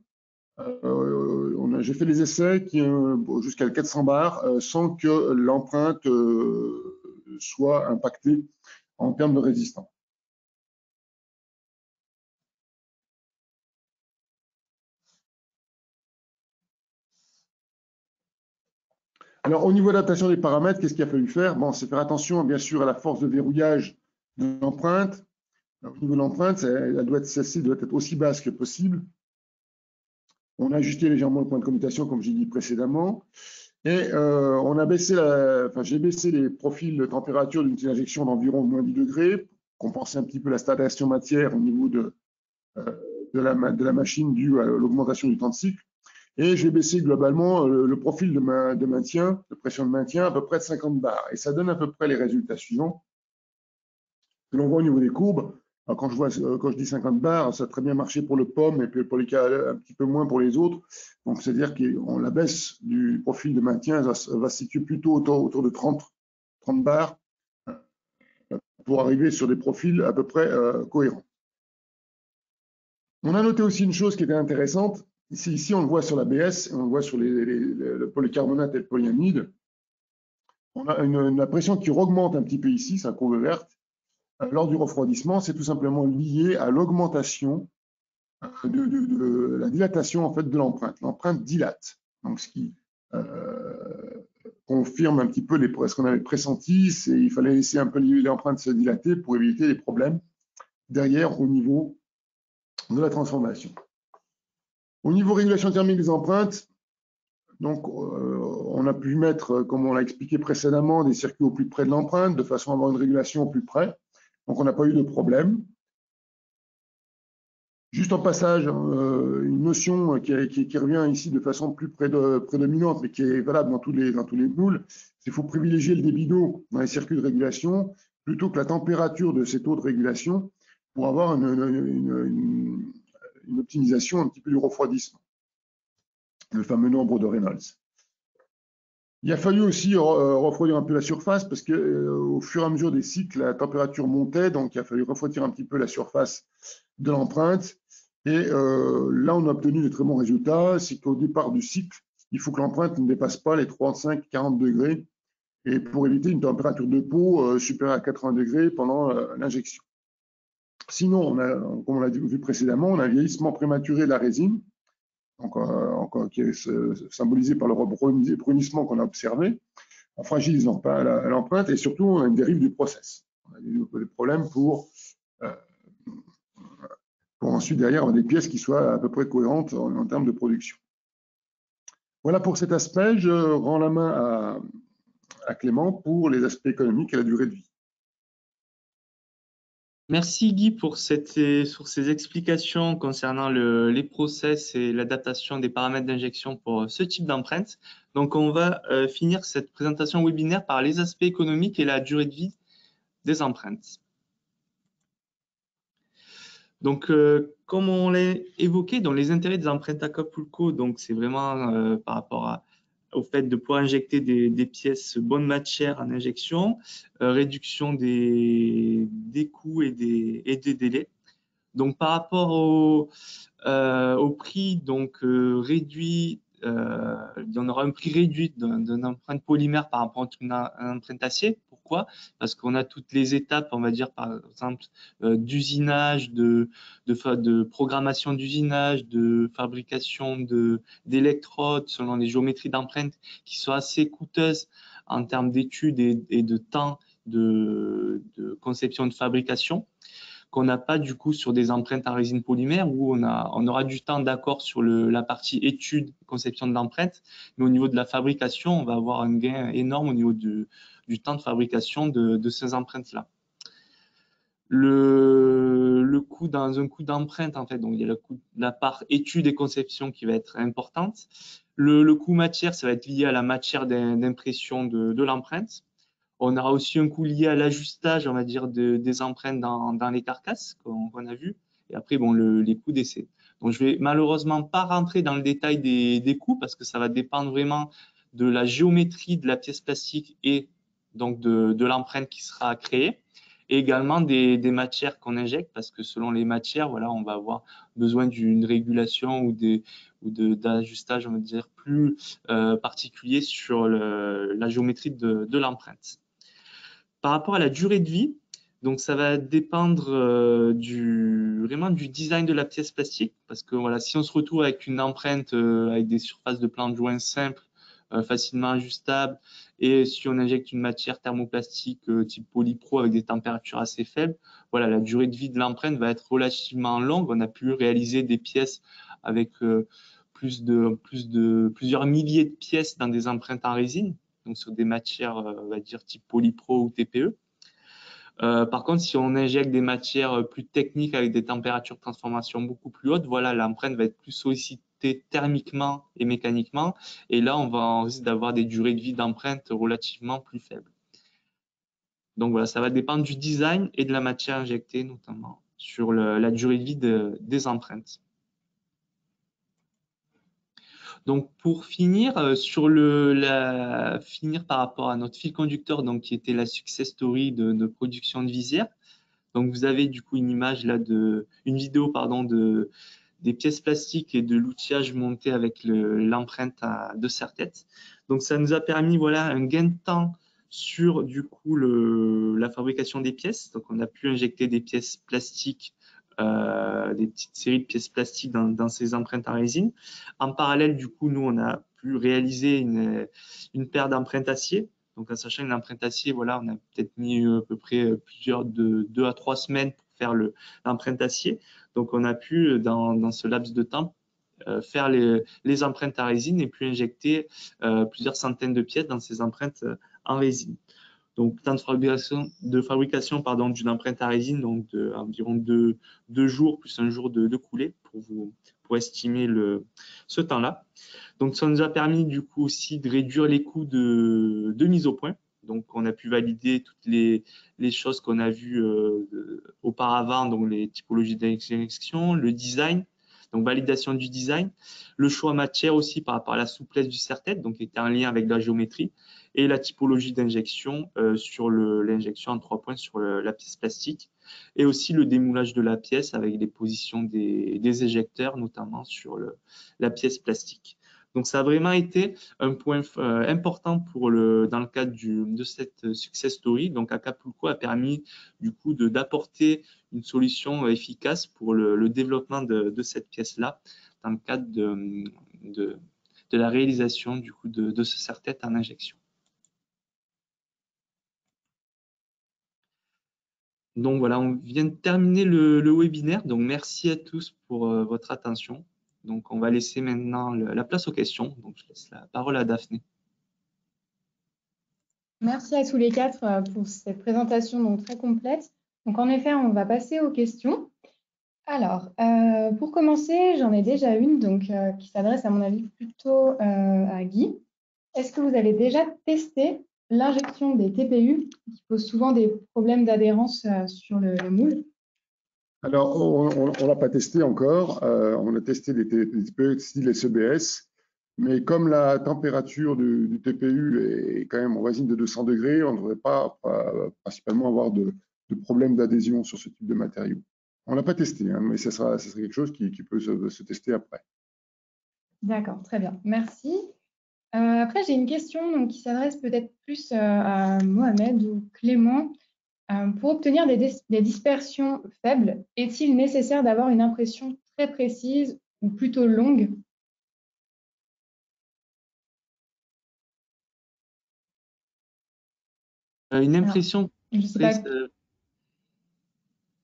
J'ai fait des essais jusqu'à 400 bars sans que l'empreinte soit impactée en termes de résistance. Alors, au niveau d'adaptation des paramètres, qu'est-ce qu'il a fallu faire? Bon, c'est faire attention, bien sûr, à la force de verrouillage de l'empreinte. Au niveau de l'empreinte, celle-ci doit être aussi basse que possible. On a ajusté légèrement le point de commutation, comme j'ai dit précédemment. Et on a baissé j'ai baissé les profils de température d'une injection d'environ moins 10 degrés, pour compenser un petit peu la stagnation matière au niveau de la machine due à l'augmentation du temps de cycle. Et j'ai baissé globalement le profil de maintien, de pression de maintien, à peu près de 50 bars. Et ça donne à peu près les résultats suivants que l'on voit au niveau des courbes. Alors quand je dis 50 bars, ça a très bien marché pour le pomme et puis pour les cas un petit peu moins pour les autres. Donc c'est-à-dire que la baisse du profil de maintien va se situer plutôt autour de 30 bars pour arriver sur des profils à peu près cohérents. On a noté aussi une chose qui était intéressante. Ici, on le voit sur l'ABS, on le voit sur le polycarbonate et le polyamide. On a la pression qui augmente un petit peu ici, c'est la courbe verte. Lors du refroidissement, c'est tout simplement lié à l'augmentation de la dilatation en fait, de l'empreinte. L'empreinte dilate, donc ce qui confirme un petit peu ce qu'on avait pressenti, c'est qu'il fallait laisser un peu l'empreinte se dilater pour éviter les problèmes derrière au niveau de la transformation. Au niveau régulation thermique des empreintes, donc on a pu mettre, comme on l'a expliqué précédemment, des circuits au plus près de l'empreinte, de façon à avoir une régulation au plus près. Donc on n'a pas eu de problème. Juste en passage, une notion qui revient ici de façon plus prédominante, mais qui est valable dans tous les moules, c'est qu'il faut privilégier le débit d'eau dans les circuits de régulation plutôt que la température de ces taux de régulation pour avoir une optimisation un petit peu du refroidissement, le fameux nombre de Reynolds. Il a fallu aussi refroidir un peu la surface parce que au fur et à mesure des cycles, la température montait, donc il a fallu refroidir un petit peu la surface de l'empreinte. Et là, on a obtenu des très bons résultats. C'est qu'au départ du cycle, il faut que l'empreinte ne dépasse pas les 35-40 degrés et pour éviter une température de peau supérieure à 80 degrés pendant l'injection. Sinon, comme on l'a vu précédemment, on a un vieillissement prématuré de la résine, donc, qui est symbolisé par le brunissement qu'on a observé. On fragilise l'empreinte et surtout, on a une dérive du process. On a des problèmes pour ensuite, derrière, avoir des pièces qui soient à peu près cohérentes en termes de production. Voilà pour cet aspect. Je rends la main à Clément pour les aspects économiques et la durée de vie. Merci Guy pour ces explications concernant les process et l'adaptation des paramètres d'injection pour ce type d'empreinte. Donc, on va finir cette présentation webinaire par les aspects économiques et la durée de vie des empreintes. Donc, comme on l'a évoqué, dans les intérêts des empreintes Acapulco, donc c'est vraiment par rapport au fait de pouvoir injecter des pièces bonne matière en injection, réduction des coûts et des délais. Donc, par rapport au prix donc réduit, on aura un prix réduit d'une empreinte polymère par rapport à une empreinte acier. Pourquoi? Parce qu'on a toutes les étapes, on va dire par exemple d'usinage, de programmation d'usinage, de fabrication d'électrodes selon les géométries d'empreintes qui sont assez coûteuses en termes d'études et de temps de conception de fabrication, qu'on n'a pas du coup sur des empreintes en résine polymère où on aura du temps d'accord sur la partie étude, conception de l'empreinte, mais au niveau de la fabrication, on va avoir un gain énorme au niveau du temps de fabrication de ces empreintes-là. Le coût dans un coût d'empreinte, en fait, donc il y a la part étude et conception qui va être importante. Le coût matière, ça va être lié à la matière d'impression de l'empreinte. On aura aussi un coût lié à l'ajustage, on va dire, des empreintes dans les carcasses qu'on a vu. Et après, bon, les coûts d'essai. Donc, je vais malheureusement pas rentrer dans le détail des coûts parce que ça va dépendre vraiment de la géométrie de la pièce plastique et donc de l'empreinte qui sera créée. et également des matières qu'on injecte, parce que selon les matières, voilà, on va avoir besoin d'une régulation ou d'ajustage, on va dire, plus particulier sur la géométrie de l'empreinte. Par rapport à la durée de vie, donc ça va dépendre vraiment du design de la pièce plastique, parce que voilà, si on se retrouve avec une empreinte avec des surfaces de plan de joint simples, facilement ajustables, et si on injecte une matière thermoplastique type polypro avec des températures assez faibles, voilà, la durée de vie de l'empreinte va être relativement longue. On a pu réaliser des pièces avec plusieurs milliers de pièces dans des empreintes en résine, donc sur des matières, on va dire type polypro ou TPE. Par contre, si on injecte des matières plus techniques avec des températures de transformation beaucoup plus hautes, voilà, l'empreinte va être plus sollicitée thermiquement et mécaniquement. Et là, on risque d'avoir des durées de vie d'empreinte relativement plus faibles. Donc voilà, ça va dépendre du design et de la matière injectée, notamment sur la durée de vie des empreintes. Donc pour finir, finir par rapport à notre fil conducteur, donc qui était la success story de production de visière. Donc vous avez du coup une image là une vidéo pardon des pièces plastiques et de l'outillage monté avec l'empreinte de serre-tête. Donc ça nous a permis voilà un gain de temps sur du coup la fabrication des pièces. Donc on a pu injecter des pièces plastiques, des petites séries de pièces plastiques dans ces empreintes en résine. En parallèle, du coup, nous on a pu réaliser une paire d'empreintes acier. Donc en sachant une empreinte acier, voilà, on a peut-être mis à peu près de 2 à 3 semaines pour faire l'empreinte acier. Donc on a pu dans ce laps de temps faire les empreintes à résine et puis injecter plusieurs centaines de pièces dans ces empreintes en résine. Donc, temps de fabrication d'une empreinte à résine, donc environ 2 jours plus 1 jour de coulée pour estimer ce temps-là. Donc, ça nous a permis du coup aussi de réduire les coûts de mise au point. Donc, on a pu valider toutes les choses qu'on a vues auparavant, donc les typologies d'injection, le design, donc validation du design, le choix matière aussi par rapport à la souplesse du serre-tête, donc qui était en lien avec la géométrie, et la typologie d'injection sur l'injection en 3 points sur la pièce plastique, et aussi le démoulage de la pièce avec les positions des éjecteurs, notamment sur la pièce plastique. Donc, ça a vraiment été un point important dans le cadre de cette success story. Donc, Acapulco a permis du coup d'apporter une solution efficace pour le développement de cette pièce-là dans le cadre de la réalisation du coup de ce serre-tête en injection. Donc voilà, on vient de terminer le webinaire. Donc merci à tous pour votre attention. Donc on va laisser maintenant la place aux questions. Donc je laisse la parole à Daphné. Merci à tous les 4 pour cette présentation donc très complète. Donc en effet, on va passer aux questions. Alors, pour commencer, j'en ai déjà une donc, qui s'adresse à mon avis plutôt à Guy. Est-ce que vous avez déjà testé l'injection des TPU qui posent souvent des problèmes d'adhérence sur le moule? Alors, on ne l'a pas testé encore. On a testé des TPU style SEBS, mais comme la température du TPU est quand même en voisine de 200 degrés, on ne devrait pas principalement avoir de problème d'adhésion sur ce type de matériau. On ne l'a pas testé, hein, mais ce serait quelque chose qui peut se tester après. D'accord, très bien. Merci. Après, j'ai une question donc, qui s'adresse peut-être plus à Mohamed ou Clément. Pour obtenir des dispersions faibles, est-il nécessaire d'avoir une impression très précise ou plutôt longue? Une impression je sais pas.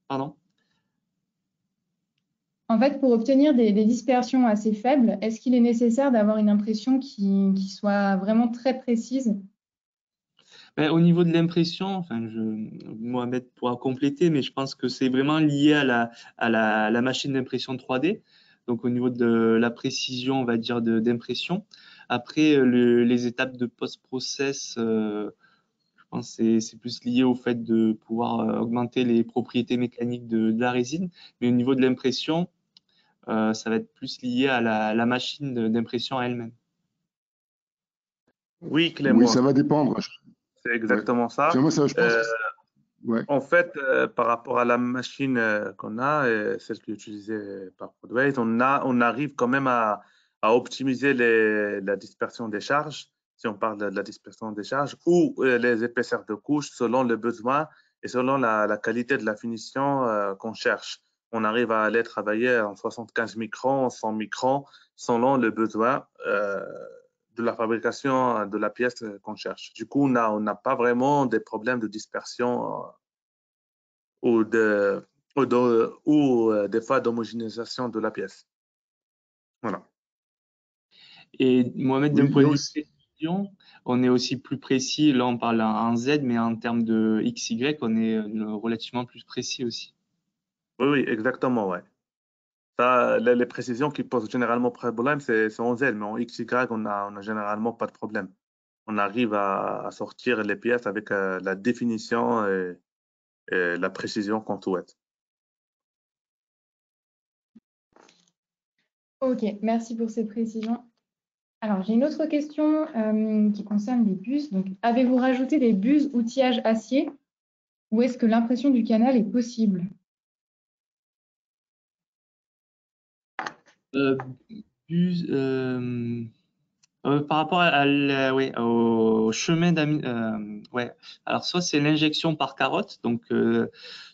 Pardon? En fait, pour obtenir des dispersions assez faibles, est-ce qu'il est nécessaire d'avoir une impression qui soit vraiment très précise? Au niveau de l'impression, enfin, Mohamed pourra compléter, mais je pense que c'est vraiment lié à la machine d'impression 3D. Donc, au niveau de la précision, on va dire, d'impression. Après, les étapes de post-process, je pense que c'est plus lié au fait de pouvoir augmenter les propriétés mécaniques de la résine. Mais au niveau de l'impression, ça va être plus lié à la machine d'impression elle-même. Oui, Clément. Oui, ça va dépendre. C'est exactement ça. Moi, je pense Ouais. En fait, par rapport à la machine qu'on a, celle qui est utilisée par Prodways, on arrive quand même à optimiser la dispersion des charges, si on parle de la dispersion des charges, ou les épaisseurs de couches selon le besoin et selon la qualité de la finition qu'on cherche. On arrive à aller travailler en 75 microns, 100 microns, selon le besoin de la fabrication de la pièce qu'on cherche. Du coup, on n'a pas vraiment des problèmes de dispersion ou des fois d'homogénéisation de la pièce. Voilà. Et Mohamed, Oui, d'un point de vue aussi. précision, on est aussi plus précis. Là, on parle en Z, mais en termes de XY, on est relativement plus précis aussi. Oui, oui, exactement, ouais. Ça, les précisions qui posent généralement problème, c'est en Z, mais en XY, on a généralement pas de problème. On arrive à sortir les pièces avec la définition et la précision qu'on souhaite. Ok, merci pour ces précisions. Alors, j'ai une autre question qui concerne les bus. Donc, avez-vous rajouté des bus outillage acier ou est-ce que l'impression du canal est possible? Plus, par rapport ouais, au chemin ouais. Alors soit c'est l'injection par carotte, donc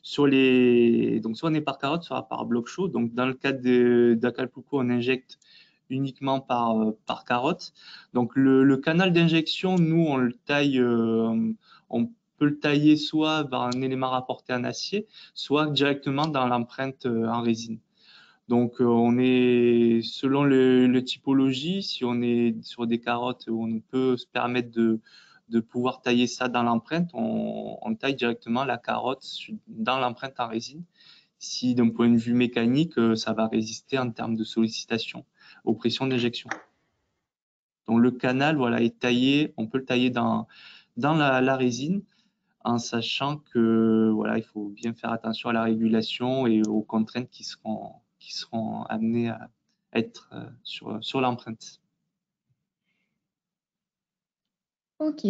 soit on est par carotte, soit par bloc chaud. Donc dans le cas d'Acapulco, on injecte uniquement par carotte. Donc le canal d'injection, nous on le taille, on peut le tailler soit par un élément rapporté en acier, soit directement dans l'empreinte en résine. Donc, on est selon le typologie, si on est sur des carottes où on peut se permettre de pouvoir tailler ça dans l'empreinte, on taille directement la carotte dans l'empreinte en résine. Si d'un point de vue mécanique, ça va résister en termes de sollicitation aux pressions d'injection. Donc, le canal, voilà, est taillé, on peut le tailler dans la résine en sachant que voilà, il faut bien faire attention à la régulation et aux contraintes qui seront amenées à être sur l'empreinte. Ok.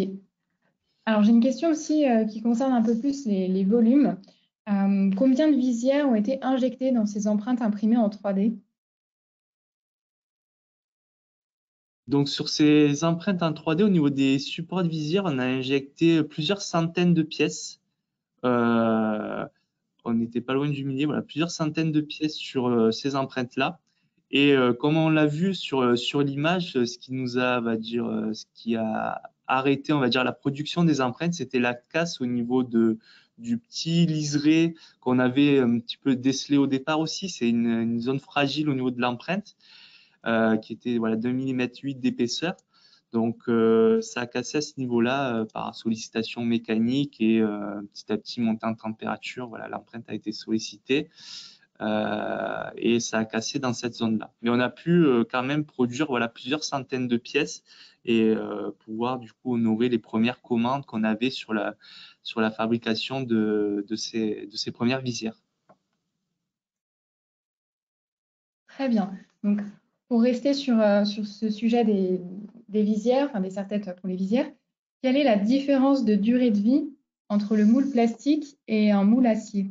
Alors, j'ai une question aussi qui concerne un peu plus les volumes. Combien de visières ont été injectées dans ces empreintes imprimées en 3D? Donc sur ces empreintes en 3D, au niveau des supports de visière, on a injecté plusieurs centaines de pièces. On n'était pas loin du millier, voilà, plusieurs centaines de pièces sur ces empreintes-là. Et comme on l'a vu sur l'image, ce qui nous a, on va dire, ce qui a arrêté, on va dire, la production des empreintes, c'était la casse au niveau du petit liseré qu'on avait un petit peu décelé au départ aussi. C'est une zone fragile au niveau de l'empreinte qui était voilà, d'1,8 mm d'épaisseur. Donc, ça a cassé à ce niveau-là par sollicitation mécanique et petit à petit monté en température. Voilà, l'empreinte a été sollicitée et ça a cassé dans cette zone-là. Mais on a pu quand même produire voilà, plusieurs centaines de pièces et pouvoir du coup honorer les premières commandes qu'on avait sur la fabrication de ces premières visières. Très bien. Donc, pour rester sur ce sujet des visières, enfin des serre-têtes pour les visières, quelle est la différence de durée de vie entre le moule plastique et un moule acier?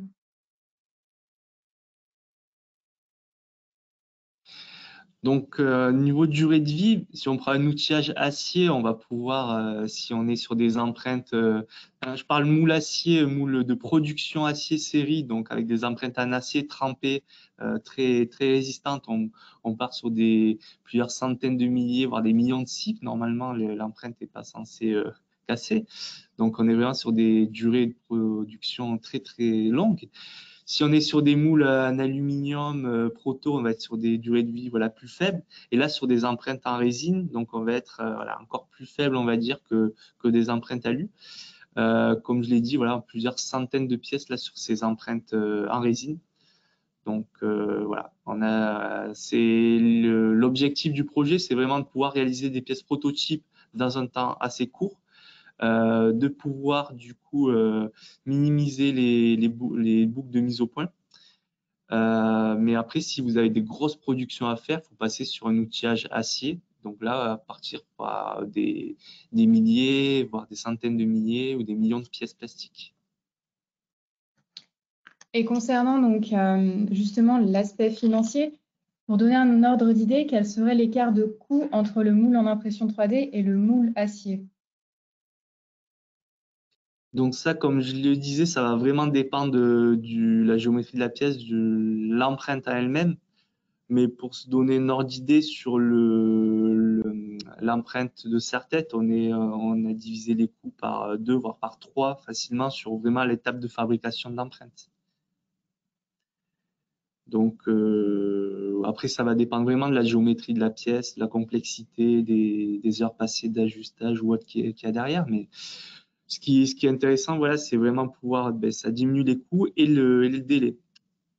Donc, niveau durée de vie, si on prend un outillage acier, on va pouvoir, si on est sur des empreintes, je parle moule acier, moule de production acier série, donc avec des empreintes en acier trempé, très, très résistantes, on part sur plusieurs centaines de milliers, voire des millions de cycles. Normalement, l'empreinte n'est pas censée casser. Donc, on est vraiment sur des durées de production très, très longues. Si on est sur des moules en aluminium proto, on va être sur des durées de vie voilà, plus faibles. Et là, sur des empreintes en résine, donc on va être voilà, encore plus faible, on va dire, que des empreintes alu. Comme je l'ai dit, voilà, plusieurs centaines de pièces là sur ces empreintes en résine. Donc voilà, c'est l'objectif du projet, c'est vraiment de pouvoir réaliser des pièces prototypes dans un temps assez court. De pouvoir du coup minimiser les boucles de mise au point. Mais après, si vous avez des grosses productions à faire, il faut passer sur un outillage acier. Donc là, à partir par des milliers, voire des centaines de milliers ou des millions de pièces plastiques. Et concernant donc justement l'aspect financier, pour donner un ordre d'idée, quel serait l'écart de coût entre le moule en impression 3D et le moule acier? Donc ça, comme je le disais, ça va vraiment dépendre de la géométrie de la pièce, de l'empreinte à elle-même. Mais pour se donner une ordre d'idée sur l'empreinte de serre-tête, on a divisé les coûts par 2, voire par 3 facilement sur vraiment l'étape de fabrication de l'empreinte. Donc après, ça va dépendre vraiment de la géométrie de la pièce, de la complexité, des heures passées d'ajustage ou autre qu'il y a derrière. Mais ce qui est intéressant, voilà, c'est vraiment pouvoir, ça diminue les coûts et le délai.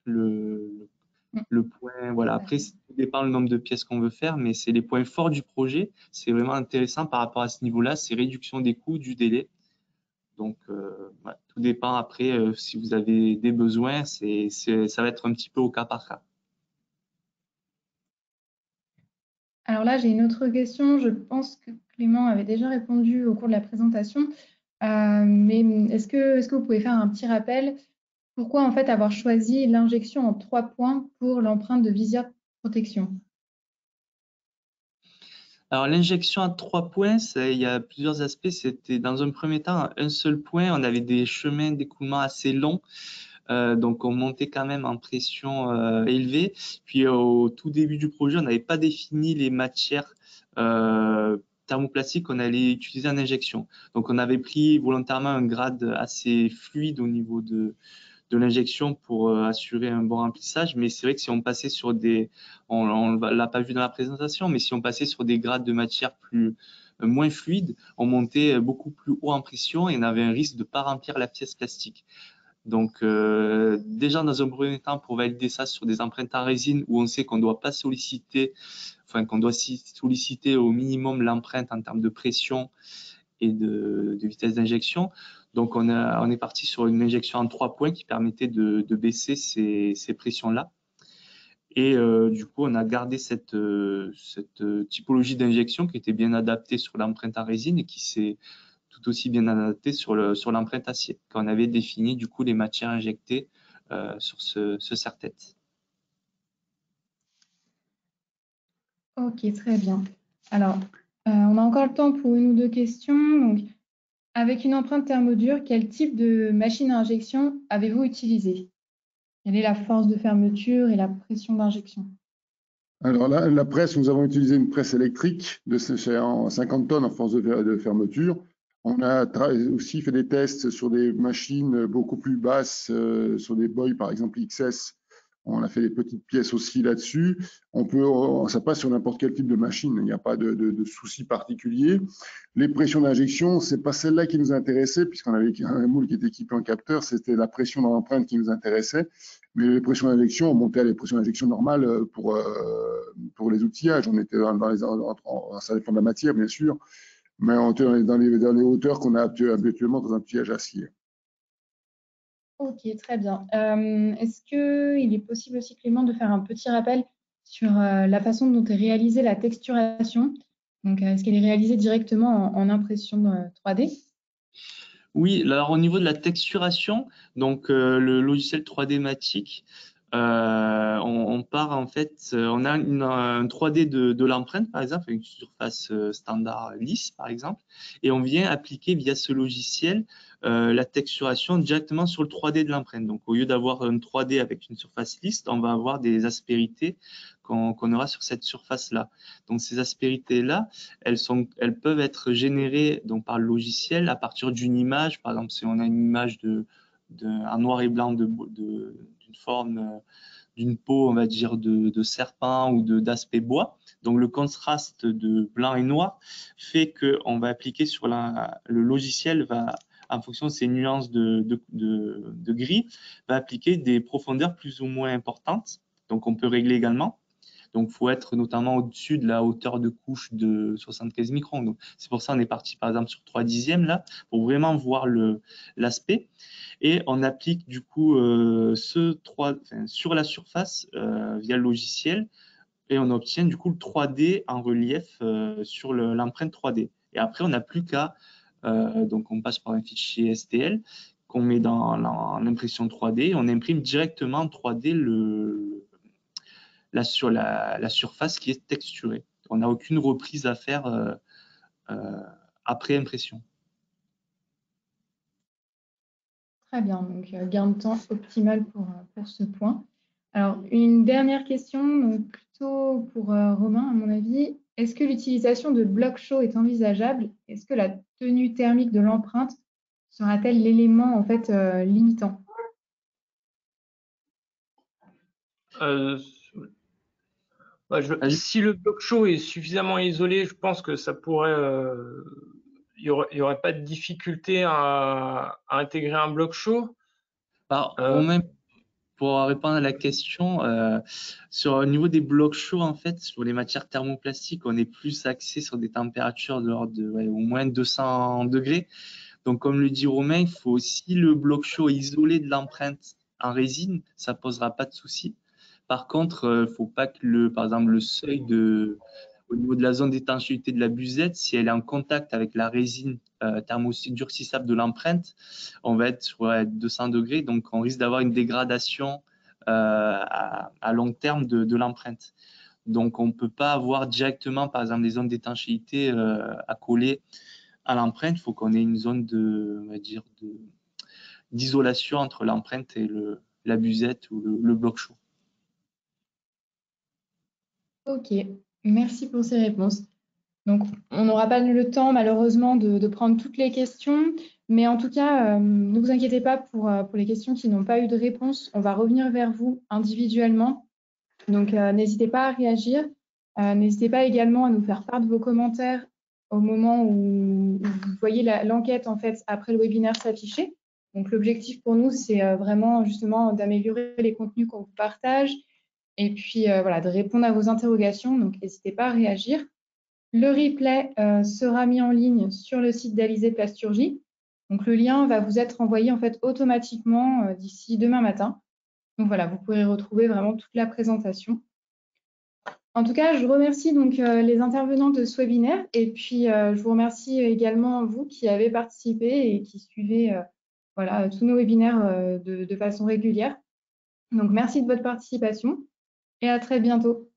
Le point, voilà. Après, ça dépend le nombre de pièces qu'on veut faire, mais c'est les points forts du projet. C'est vraiment intéressant par rapport à ce niveau-là, c'est réduction des coûts, du délai. Donc, ouais, tout dépend après si vous avez des besoins, ça va être un petit peu au cas par cas. Alors là, j'ai une autre question. Je pense que Clément avait déjà répondu au cours de la présentation. Mais est-ce que vous pouvez faire un petit rappel? Pourquoi en fait avoir choisi l'injection en 3 points pour l'empreinte de visière protection? Alors, l'injection à 3 points, il y a plusieurs aspects. C'était dans un premier temps un seul point. On avait des chemins d'écoulement assez longs. Donc, on montait quand même en pression élevée. Puis, au tout début du projet, on n'avait pas défini les matières thermoplastiques qu'on allait utiliser en injection. Donc, on avait pris volontairement un grade assez fluide au niveau de l'injection pour assurer un bon remplissage. Mais c'est vrai que si on passait sur on l'a pas vu dans la présentation, mais si on passait sur des grades de matière moins fluides, on montait beaucoup plus haut en pression et on avait un risque de ne pas remplir la pièce plastique. Donc, déjà dans un premier temps, pour valider ça sur des empreintes en résine où on sait qu'on doit pas solliciter, enfin qu'on doit solliciter au minimum l'empreinte en termes de pression et de vitesse d'injection. Donc, on est parti sur une injection en 3 points qui permettait de baisser ces pressions-là. Et du coup, on a gardé cette typologie d'injection qui était bien adaptée sur l'empreinte en résine et qui s'est tout aussi bien adaptée sur l'empreinte acier, quand on avait défini du coup les matières injectées sur ce serre-tête. Ok, très bien. Alors, on a encore le temps pour une ou deux questions. Donc, avec une empreinte thermodure, quel type de machine à injection avez-vous utilisé? Quelle est la force de fermeture et la pression d'injection? Alors là, la presse, nous avons utilisé une presse électrique de 50 tonnes en force de fermeture. On a aussi fait des tests sur des machines beaucoup plus basses, sur des boys par exemple XS. On a fait des petites pièces aussi là-dessus. Ça passe sur n'importe quel type de machine. Il n'y a pas de souci particulier. Les pressions d'injection, c'est pas celle-là qui nous intéressait, puisqu'on avait un moule qui était équipé en capteur. C'était la pression dans l'empreinte qui nous intéressait. Mais les pressions d'injection, on montait à les pressions d'injection normales pour les outillages. On était ça dépend de la matière, bien sûr, mais on était dans les hauteurs qu'on a habituellement dans un outillage acier. Ok, très bien. Est-ce qu'il est possible aussi, Clément, de faire un petit rappel sur la façon dont est réalisée la texturation? Donc, est-ce qu'elle est réalisée directement en impression 3D? Oui, alors au niveau de la texturation, donc le logiciel 3D Matic, on part en fait, on a un 3D de l'empreinte par exemple, avec une surface standard lisse par exemple, et on vient appliquer via ce logiciel la texturation directement sur le 3D de l'empreinte. Donc au lieu d'avoir un 3D avec une surface lisse, on va avoir des aspérités qu'on aura sur cette surface-là. Donc ces aspérités-là, elles peuvent être générées donc par le logiciel à partir d'une image. Par exemple, si on a une image en noir et blanc d'une forme, d'une peau, on va dire, de serpent ou d'aspect bois. Donc, le contraste de blanc et noir fait qu'on va appliquer sur le logiciel en fonction de ces nuances de gris, va appliquer des profondeurs plus ou moins importantes. Donc, on peut régler également. Donc, il faut être notamment au-dessus de la hauteur de couche de 75 microns. Donc, c'est pour ça qu'on est parti, par exemple, sur 3/10 là, pour vraiment voir l'aspect. Et on applique du coup sur la surface via le logiciel et on obtient du coup le 3D en relief sur l'empreinte 3D. Et après, on n'a plus qu'à, donc on passe par un fichier STL qu'on met dans l'impression 3D. On imprime directement en 3D la surface qui est texturée. On n'a aucune reprise à faire après impression. Très bien, donc gain de temps optimal pour ce point. Alors, une dernière question, donc plutôt pour Romain, à mon avis. Est-ce que l'utilisation de blocs chauds est envisageable? Est-ce que la tenue thermique de l'empreinte sera-t-elle l'élément en fait limitant? Si le bloc chaud est suffisamment isolé, je pense que ça pourrait, il y aurait pas de difficulté à intégrer un bloc chaud. Romain, pour répondre à la question, au niveau des blocs chauds, en fait, sur les matières thermoplastiques, on est plus axé sur des températures de l'ordre de au moins 200 degrés. Donc, comme le dit Romain, il faut aussi le bloc chaud isolé de l'empreinte en résine, ça posera pas de souci. Par contre, il ne faut pas que par exemple, le seuil au niveau de la zone d'étanchéité de la buzette, si elle est en contact avec la résine thermodurcissable de l'empreinte, on va être sur 200 degrés, donc on risque d'avoir une dégradation à long terme de l'empreinte. Donc, on ne peut pas avoir directement, par exemple, des zones d'étanchéité à coller à l'empreinte. Il faut qu'on ait une zone d'isolation entre l'empreinte et la buzette ou le bloc chaud. Ok, merci pour ces réponses. Donc, on n'aura pas le temps, malheureusement, de prendre toutes les questions, mais en tout cas, ne vous inquiétez pas pour les questions qui n'ont pas eu de réponse. On va revenir vers vous individuellement. Donc, n'hésitez pas à réagir. N'hésitez pas également à nous faire part de vos commentaires au moment où vous voyez l'enquête, en fait, après le webinaire s'afficher. Donc, l'objectif pour nous, c'est vraiment justement d'améliorer les contenus qu'on vous partage et puis voilà, de répondre à vos interrogations. Donc, n'hésitez pas à réagir. Le replay sera mis en ligne sur le site d'Alizé Plasturgie. Donc, le lien va vous être envoyé en fait automatiquement d'ici demain matin. Donc voilà, vous pourrez retrouver vraiment toute la présentation. En tout cas, je remercie donc les intervenants de ce webinaire et puis je vous remercie également vous qui avez participé et qui suivez voilà, tous nos webinaires de façon régulière. Donc, merci de votre participation et à très bientôt.